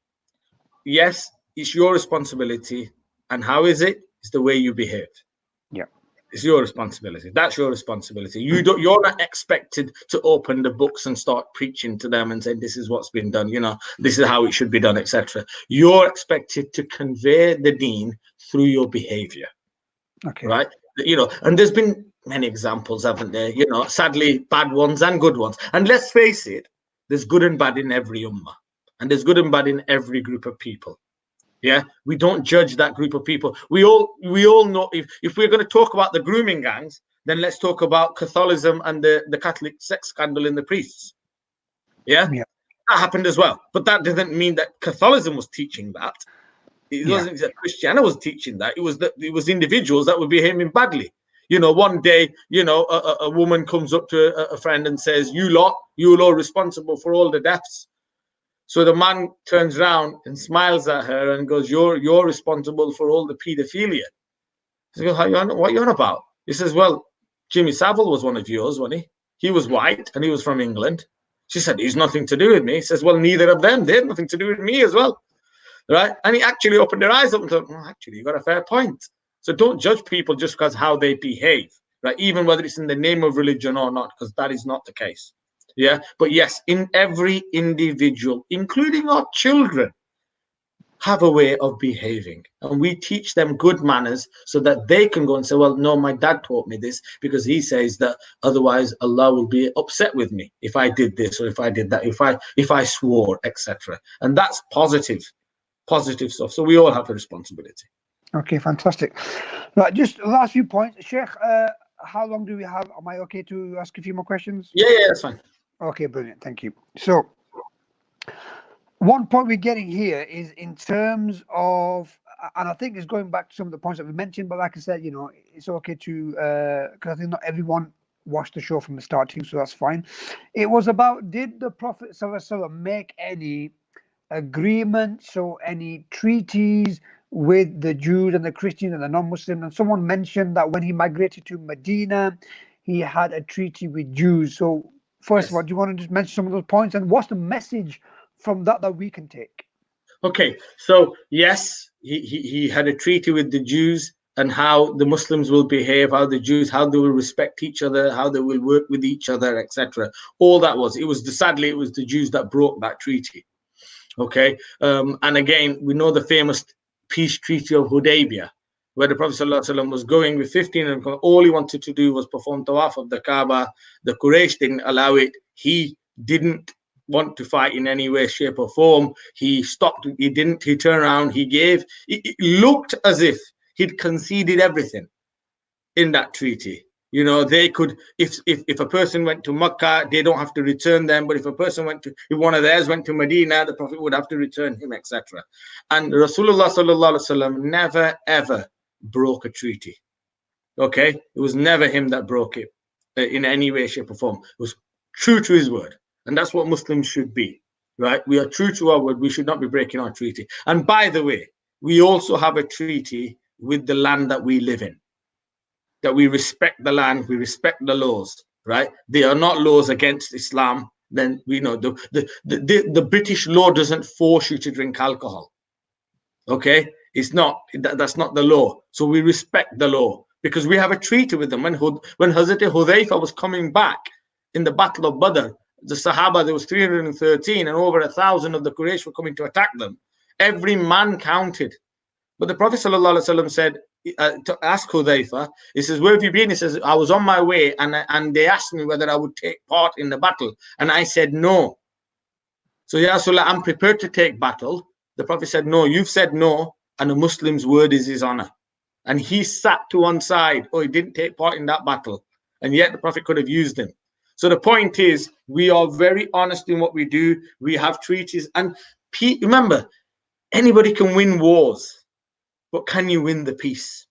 Yes. It's your responsibility, and how is it? It's the way you behave. Yeah, it's your responsibility. That's your responsibility. You're not expected to open the books and start preaching to them and saying this is what's been done. This is how it should be done, etc. You're expected to convey the deen through your behavior. Okay. Right. And there's been many examples, haven't there? Sadly, bad ones and good ones. And let's face it, there's good and bad in every ummah, and there's good and bad in every group of people. Yeah, we don't judge that group of people. We all know if we're going to talk about the grooming gangs, then let's talk about Catholicism and the Catholic sex scandal in the priests. Yeah, that happened as well. But that doesn't mean that Catholicism was teaching that. It wasn't that Christianity was teaching that. It was individuals that were behaving badly. One day, a woman comes up to a friend and says, "You lot are responsible for all the deaths." So the man turns around and smiles at her and goes, "You're responsible for all the paedophilia." She goes, what are you on about? He says, "Well, Jimmy Savile was one of yours, wasn't he? He was white and he was from England." She said, "He's nothing to do with me." He says, "Well, neither of them. They had nothing to do with me as well." Right? And he actually opened their eyes up and thought, actually, you've got a fair point. So don't judge people just because how they behave, right? Even whether it's in the name of religion or not, because that is not the case. Yeah, but yes, in every individual, including our children, have a way of behaving, and we teach them good manners so that they can go and say, "Well, no, my dad taught me this because he says that otherwise Allah will be upset with me if I did this or if I did that, if I swore, etc." And that's positive stuff. So we all have a responsibility. Okay, fantastic. Right, just the last few points, Sheikh. How long do we have? Am I okay to ask a few more questions? Yeah, that's fine. Okay, brilliant. Thank you. So, one point we're getting here is in terms of, and I think it's going back to some of the points that we mentioned, but like I said, it's okay to, because I think not everyone watched the show from the start too, so that's fine. It was about, did the Prophet ﷺ make any agreements or any treaties with the Jews and the Christians and the non-Muslims? And someone mentioned that when he migrated to Medina, he had a treaty with Jews. So first of all, do you want to just mention some of those points and what's the message from that we can take? Okay, so yes, he had a treaty with the Jews, and how the Muslims will behave, how the Jews, how they will respect each other, how they will work with each other, etc. All that was, sadly, it was the Jews that broke that treaty. Okay. And again, we know the famous peace treaty of Hudaybiyah, where the Prophet ﷺ was going with 15 and all he wanted to do was perform tawaf of the Kaaba. The Quraysh didn't allow it. He didn't want to fight in any way, shape, or form. He stopped. He didn't. He turned around. He gave. It looked as if he'd conceded everything in that treaty. You know, they could, if a person went to Makkah, they don't have to return them. But if one of theirs went to Medina, the Prophet would have to return him, etc. And Rasulullah sallallahu alaihi wasallam never ever broke a treaty. Okay, it was never him that broke it in any way, shape, or form. It was true to his word, and that's what Muslims should be, right? We are true to our word. We should not be breaking our treaty. And by the way, we also have a treaty with the land that we live in, that we respect the land, we respect the laws, right? They are not laws against Islam. Then we know the British law doesn't force you to drink alcohol. Okay, it's not, that's not the law. So we respect the law because we have a treaty with them. When Hazrat Hudhayfa was coming back in the Battle of Badr, the Sahaba, there was 313 and over 1,000 of the Quraysh were coming to attack them. Every man counted. But the Prophet ﷺ said, to ask Hudhayfa, he says, where have you been? He says, I was on my way and they asked me whether I would take part in the battle. And I said, no. So, Ya Rasulullah, I'm prepared to take battle. The Prophet said, no, you've said no. And a Muslim's word is his honor. And he sat to one side. Oh, he didn't take part in that battle. And yet the Prophet could have used him. So the point is, we are very honest in what we do. We have treaties. And remember, anybody can win wars. But can you win the peace?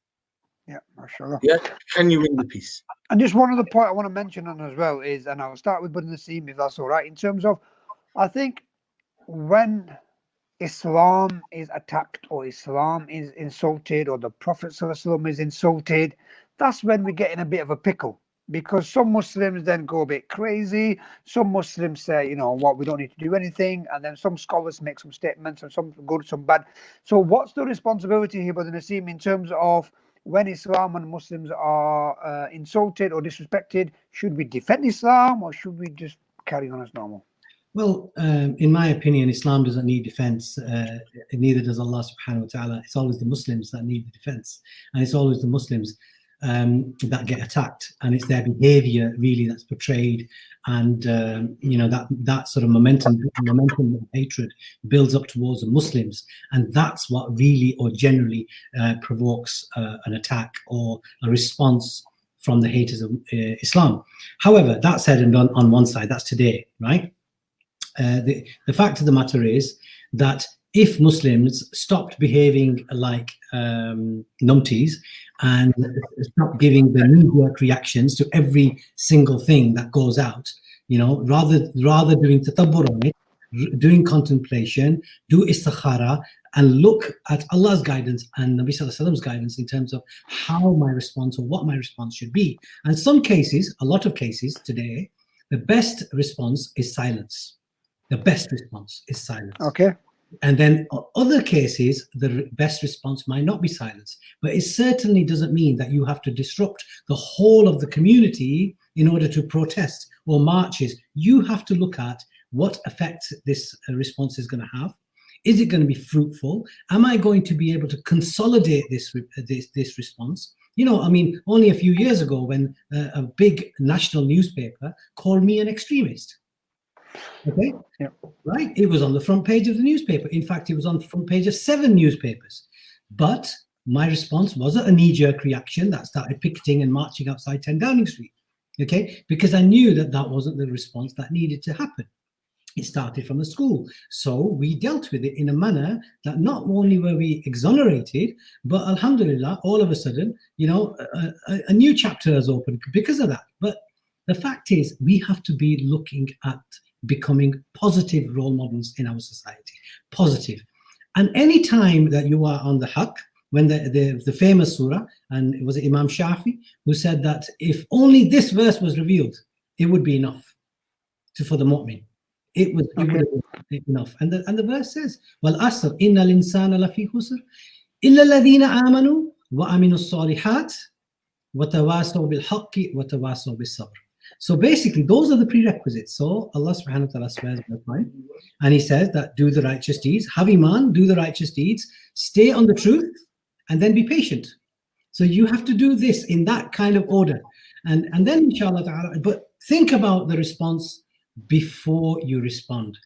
Yeah, mashallah. Yeah, can you win the peace? And just one other point I want to mention on as well is, and I'll start with Brother Naseem, if that's all right, in terms of, I think when Islam is attacked or Islam is insulted or the Prophet ﷺ is insulted, that's when we get in a bit of a pickle. Because some Muslims then go a bit crazy. Some Muslims say, you know what, we don't need to do anything. And then some scholars make some statements and some good, some bad. So what's the responsibility here, Brother Naseem, in terms of when Islam and Muslims are insulted or disrespected? Should we defend Islam or should we just carry on as normal? Well, in my opinion, Islam doesn't need defense. Neither does Allah subhanahu wa ta'ala. It's always the Muslims that need the defense. And it's always the Muslims that get attacked, and it's their behavior really that's portrayed, and you know, that sort of momentum of hatred builds up towards the Muslims, and that's what really or generally provokes an attack or a response from the haters of Islam. However, that said and done on one side, that's today, right? The fact of the matter is that if Muslims stopped behaving like numpties and stopped giving the knee-jerk reactions to every single thing that goes out, you know, rather doing tadabbur on it, doing contemplation, do istikhara, and look at Allah's guidance and Nabi Sallallahu Alaihi Wasallam's guidance in terms of how my response or what my response should be. And some cases, a lot of cases today, the best response is silence. The best response is silence. Okay. And then other cases, the best response might not be silence, but it certainly doesn't mean that you have to disrupt the whole of the community in order to protest or marches. You have to look at what effect this response is going to have. Is it going to be fruitful? Am I going to be able to consolidate this response? You know, I mean, only a few years ago when a big national newspaper called me an extremist. Okay, yeah. Right. It was on the front page of the newspaper. In fact, it was on the front page of 7 newspapers. But my response wasn't a knee-jerk reaction that started picketing and marching outside 10 Downing Street. Okay, because I knew that that wasn't the response that needed to happen. It started from the school. So we dealt with it in a manner that not only were we exonerated, but alhamdulillah, all of a sudden, you know, a new chapter has opened because of that. But the fact is, we have to be looking at becoming positive role models in our society. Positive. And any time that you are on the haqq, when the famous surah, and it was Imam Shafi who said that if only this verse was revealed, it would be enough for the mu'min. It would be enough. And the verse says, "Wal asr innal insana lafi khusr illa alladhina amanu وَعَمِلُوا الصَّالِحَاتِ وَتَوَاصَوْا بِالْحَقِّ وَتَوَاصَوْا بِالصَّبْرِ. So basically, those are the prerequisites. So Allah subhanahu wa ta'ala swears by time, and He says that do the righteous deeds, have iman, do the righteous deeds, stay on the truth, and then be patient. So you have to do this in that kind of order. And then inshallah ta'ala, but think about the response before you respond,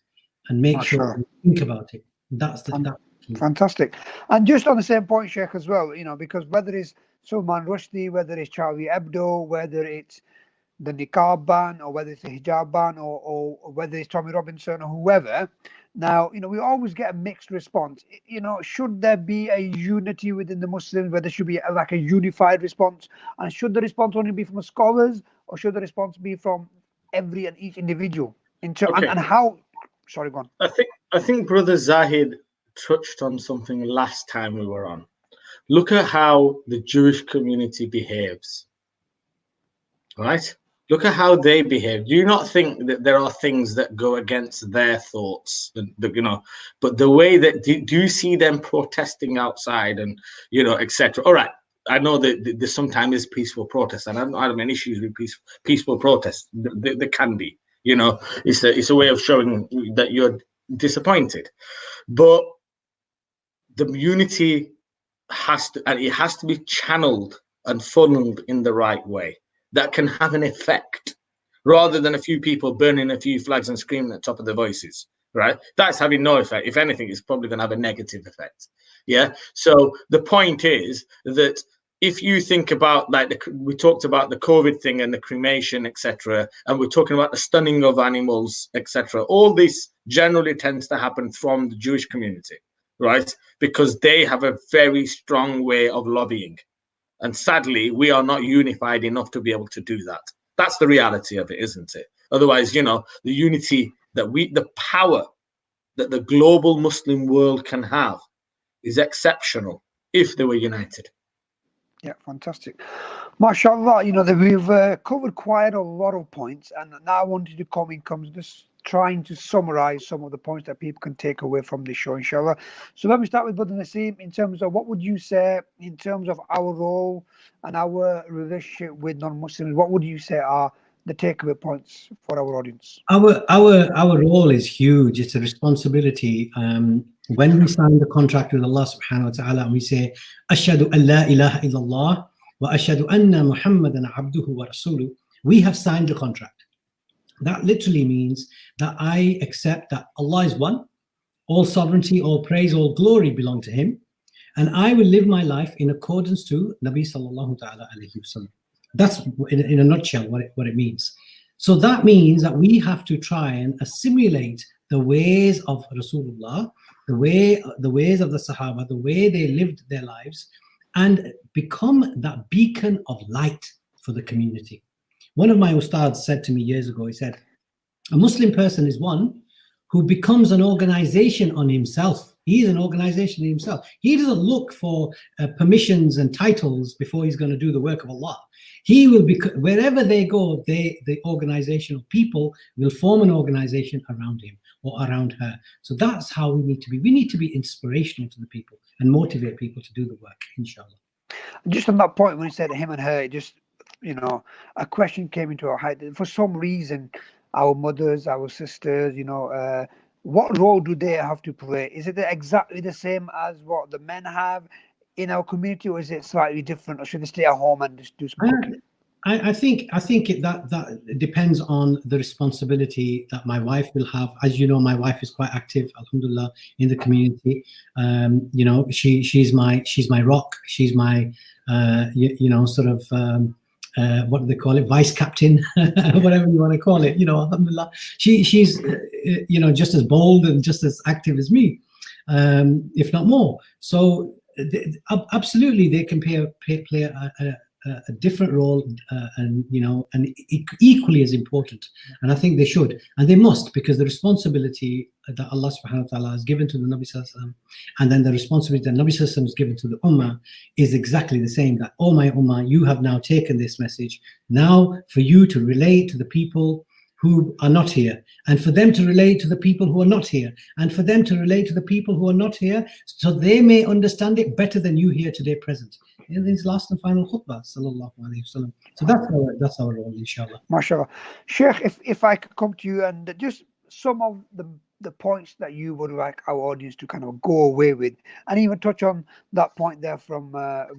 and make sure you think about it. That's the fantastic. And just on the same point, Sheikh, as well, because whether it's Salman Rushdie, whether it's Charlie Hebdo, whether it's the niqab ban, or whether it's the hijab ban, or whether it's Tommy Robinson or whoever. Now, we always get a mixed response. Should there be a unity within the Muslims, where there should be like a unified response? And should the response only be from the scholars, or should the response be from every and each individual? And how? Sorry, go on. I think Brother Zahid touched on something last time we were on. Look at how the Jewish community behaves. Right? Look at how they behave. Do you not think that there are things that go against their thoughts? But the way that do you see them protesting outside and etc. All right, I know that there sometimes is peaceful protest, and I don't have any issues with peaceful protest. There can be, it's a way of showing that you're disappointed, but the unity has to be channeled and funneled in the right way. That can have an effect, rather than a few people burning a few flags and screaming at the top of their voices, right? That's having no effect. If anything, it's probably going to have a negative effect. Yeah. So the point is that if you think about, like, we talked about the COVID thing and the cremation, etc., and we're talking about the stunning of animals, etc., all this generally tends to happen from the Jewish community, right? Because they have a very strong way of lobbying. And sadly, we are not unified enough to be able to do that. That's the reality of it, isn't it? Otherwise, the unity the power that the global Muslim world can have is exceptional if they were united. Yeah, fantastic. MashaAllah, we've covered quite a lot of points, and now I wanted to comes just trying to summarize some of the points that people can take away from this show, inshallah. So let me start with Brother Naseem. In terms of what would you say in terms of our role and our relationship with non-Muslims, what would you say are the takeaway points for our audience? Our role is huge. It's a responsibility. When we sign the contract with Allah subhanahu wa ta'ala and we say, Ashhadu an la ilaha illallah wa ashhadu anna Muhammadan abduhu wa rasuluh, we have signed the contract. That literally means that I accept that Allah is one, all sovereignty, all praise, all glory belong to Him, and I will live my life in accordance to Nabi sallallahu ta'ala alayhi wa sallam. That's in a nutshell what it means. So that means that we have to try and assimilate the ways of Rasulullah, the ways of the Sahaba, the way they lived their lives, and become that beacon of light for the community. One of my ustads said to me years ago, he said, a Muslim person is one who becomes an organization on himself. He is an organization in himself. He doesn't look for permissions and titles before he's going to do the work of Allah. He will be, wherever they go, the organizational people will form an organization around him or around her. So that's how we need to be. We need to be inspirational to the people and motivate people to do the work, inshallah. Just on that point, when you said him and her, it just, a question came into our head. For some reason, our mothers, our sisters, what role do they have to play? Is it exactly the same as what the men have in our community, or is it slightly different, or should they stay at home and just do some cooking? I think that depends on the responsibility that my wife will have. As you know, my wife is quite active, alhamdulillah, in the community. She's my rock. She's my sort of what do they call it, vice captain, whatever you want to call it. Alhamdulillah, she's just as bold and just as active as me, if not more. So absolutely, they can play a different role, and equally as important. And I think they should, and they must, because the responsibility that Allah subhanahu wa ta'ala has given to the Nabi sallallahu alaihi wasallam, and then the responsibility that Nabi sallallahu alaihi wasallam has given to the Ummah is exactly the same. That, oh my Ummah, you have now taken this message. Now for you to relate to the people who are not here, and for them to relate to the people who are not here, and for them to relate to the people who are not here, so they may understand it better than you here today present. In his last and final khutbah, sallallahu alaihi wasallam. So that's our role, inshallah. MashaAllah. Sheikh, if I could come to you and just some of the points that you would like our audience to kind of go away with, and even touch on that point there from Brother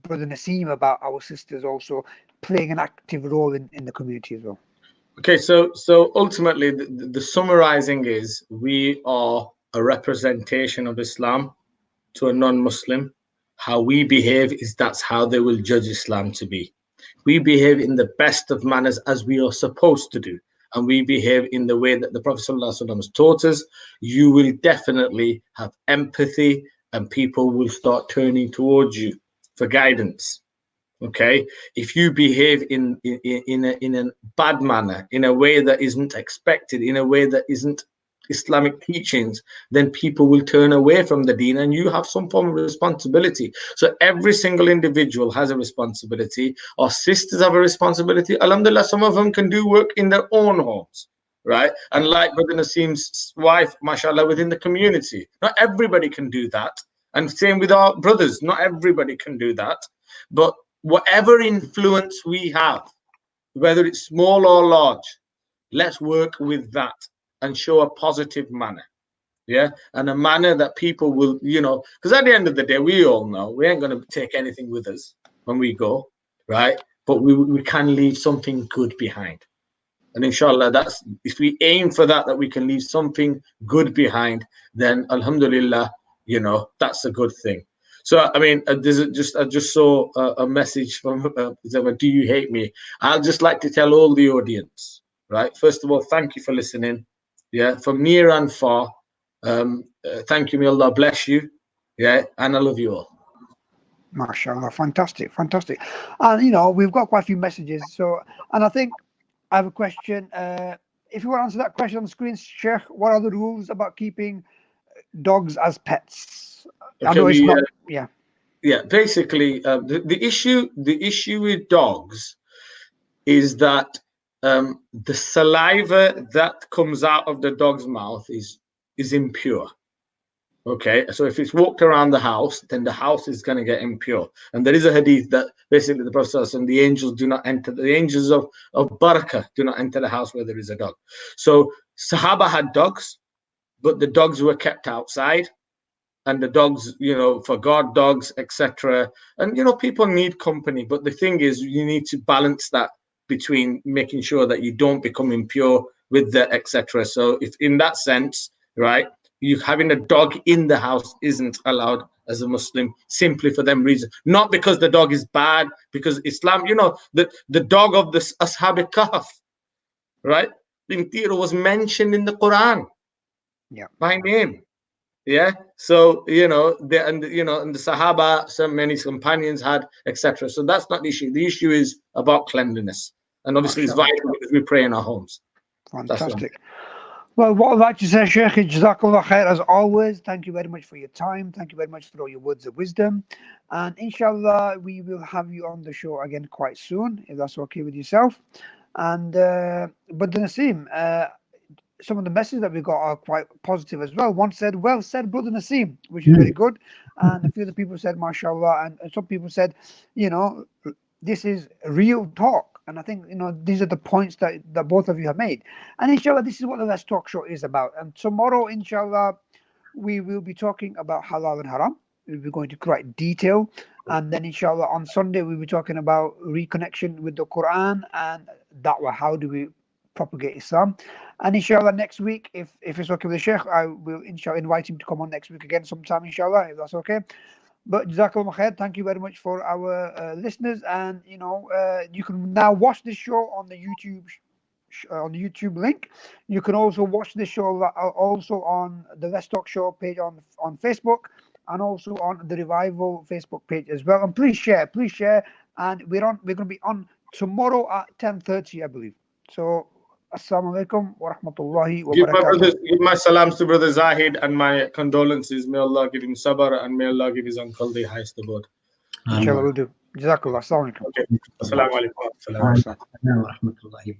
Naseem about our sisters also playing an active role in the community as well. Okay, so ultimately the summarizing is we are a representation of Islam to a non-Muslim. How we behave is that's how they will judge Islam to be. We behave in the best of manners as we are supposed to do, and we behave in the way that the Prophet ﷺ has taught us. You will definitely have empathy, and people will start turning towards you for guidance. Okay, if you behave in a bad manner, in a way that isn't expected, in a way that isn't Islamic teachings, then people will turn away from the deen, and you have some form of responsibility. So every single individual has a responsibility. Our sisters have a responsibility. Alhamdulillah, some of them can do work in their own homes, right? And like Brother Naseem's wife, mashallah, within the community. Not everybody can do that. And same with our brothers, not everybody can do that. But whatever influence we have, whether it's small or large, let's work with that and show a positive manner, yeah, and a manner that people will, because at the end of the day, we all know we ain't going to take anything with us when we go, right? But we can leave something good behind, and inshallah, that's if we aim for that we can leave something good behind, then alhamdulillah, that's a good thing. So I mean, I just saw a message from do you hate me? I'll just like to tell all the audience, right? First of all, thank you for listening. Yeah, from near and far. Thank you, may Allah bless you. Yeah, and I love you all. MashaAllah, fantastic. And we've got quite a few messages. So, and I think I have a question. If you want to answer that question on the screen, Sheikh, what are the rules about keeping dogs as pets? Okay, I know it's not. Yeah. Yeah, basically, the issue with dogs is that the saliva that comes out of the dog's mouth is impure. Okay, so if it's walked around the house, then the house is going to get impure. And there is a hadith that basically the Prophet says, and the angels do not enter, the angels of barakah do not enter the house where there is a dog. So Sahaba had dogs, but the dogs were kept outside. And the dogs, for guard dogs, etc. And, people need company. But the thing is, you need to balance that between making sure that you don't become impure with the etc. So if in that sense, right, you having a dog in the house isn't allowed as a Muslim, simply for them reasons. Not because the dog is bad, because Islam, the dog of the Ashab Kahf, right, was mentioned in the Quran, by name. Yeah, so and the Sahaba, so many companions had, etc. So that's not the issue. The issue is about cleanliness, and obviously it's vital because we pray in our homes. Fantastic. Well, what I'd like to say, Sheikh, Jazakallah khair as always. Thank you very much for your time. Thank you very much for all your words of wisdom, and inshallah we will have you on the show again quite soon, if that's okay with yourself. And but Naseem, some of the messages that we got are quite positive as well. One said, well said, Brother Naseem, which is very good. And a few other people said, mashallah. And some people said, this is real talk. And I think, these are the points that both of you have made. And inshallah, this is what the Let's Talk show is about. And tomorrow, inshallah, we will be talking about halal and haram. We'll be going to quite detail. And then inshallah, on Sunday, we'll be talking about reconnection with the Quran and da'wah. How do we propagate Islam? And inshallah next week, if it's okay with the Sheikh, I will inshallah invite him to come on next week again sometime, inshallah, if that's okay. But Jazakallah khair, thank you very much for our listeners. And you can now watch this show on the YouTube link. You can also watch this show also on the Let's Talk Show page on Facebook, and also on the Revival Facebook page as well. And please share. And we're going to be on tomorrow at 10:30, I believe. So Assalamu alaikum wa rahmatullahi wa barakatuh. Give my salams to Brother Zahid and my condolences. May Allah give him sabr and may Allah give his uncle the highest abode. Inshallah will do. Jazakallah. Assalamu alaikum. Okay. Assalamu alaikum. Wa rahmatullahi.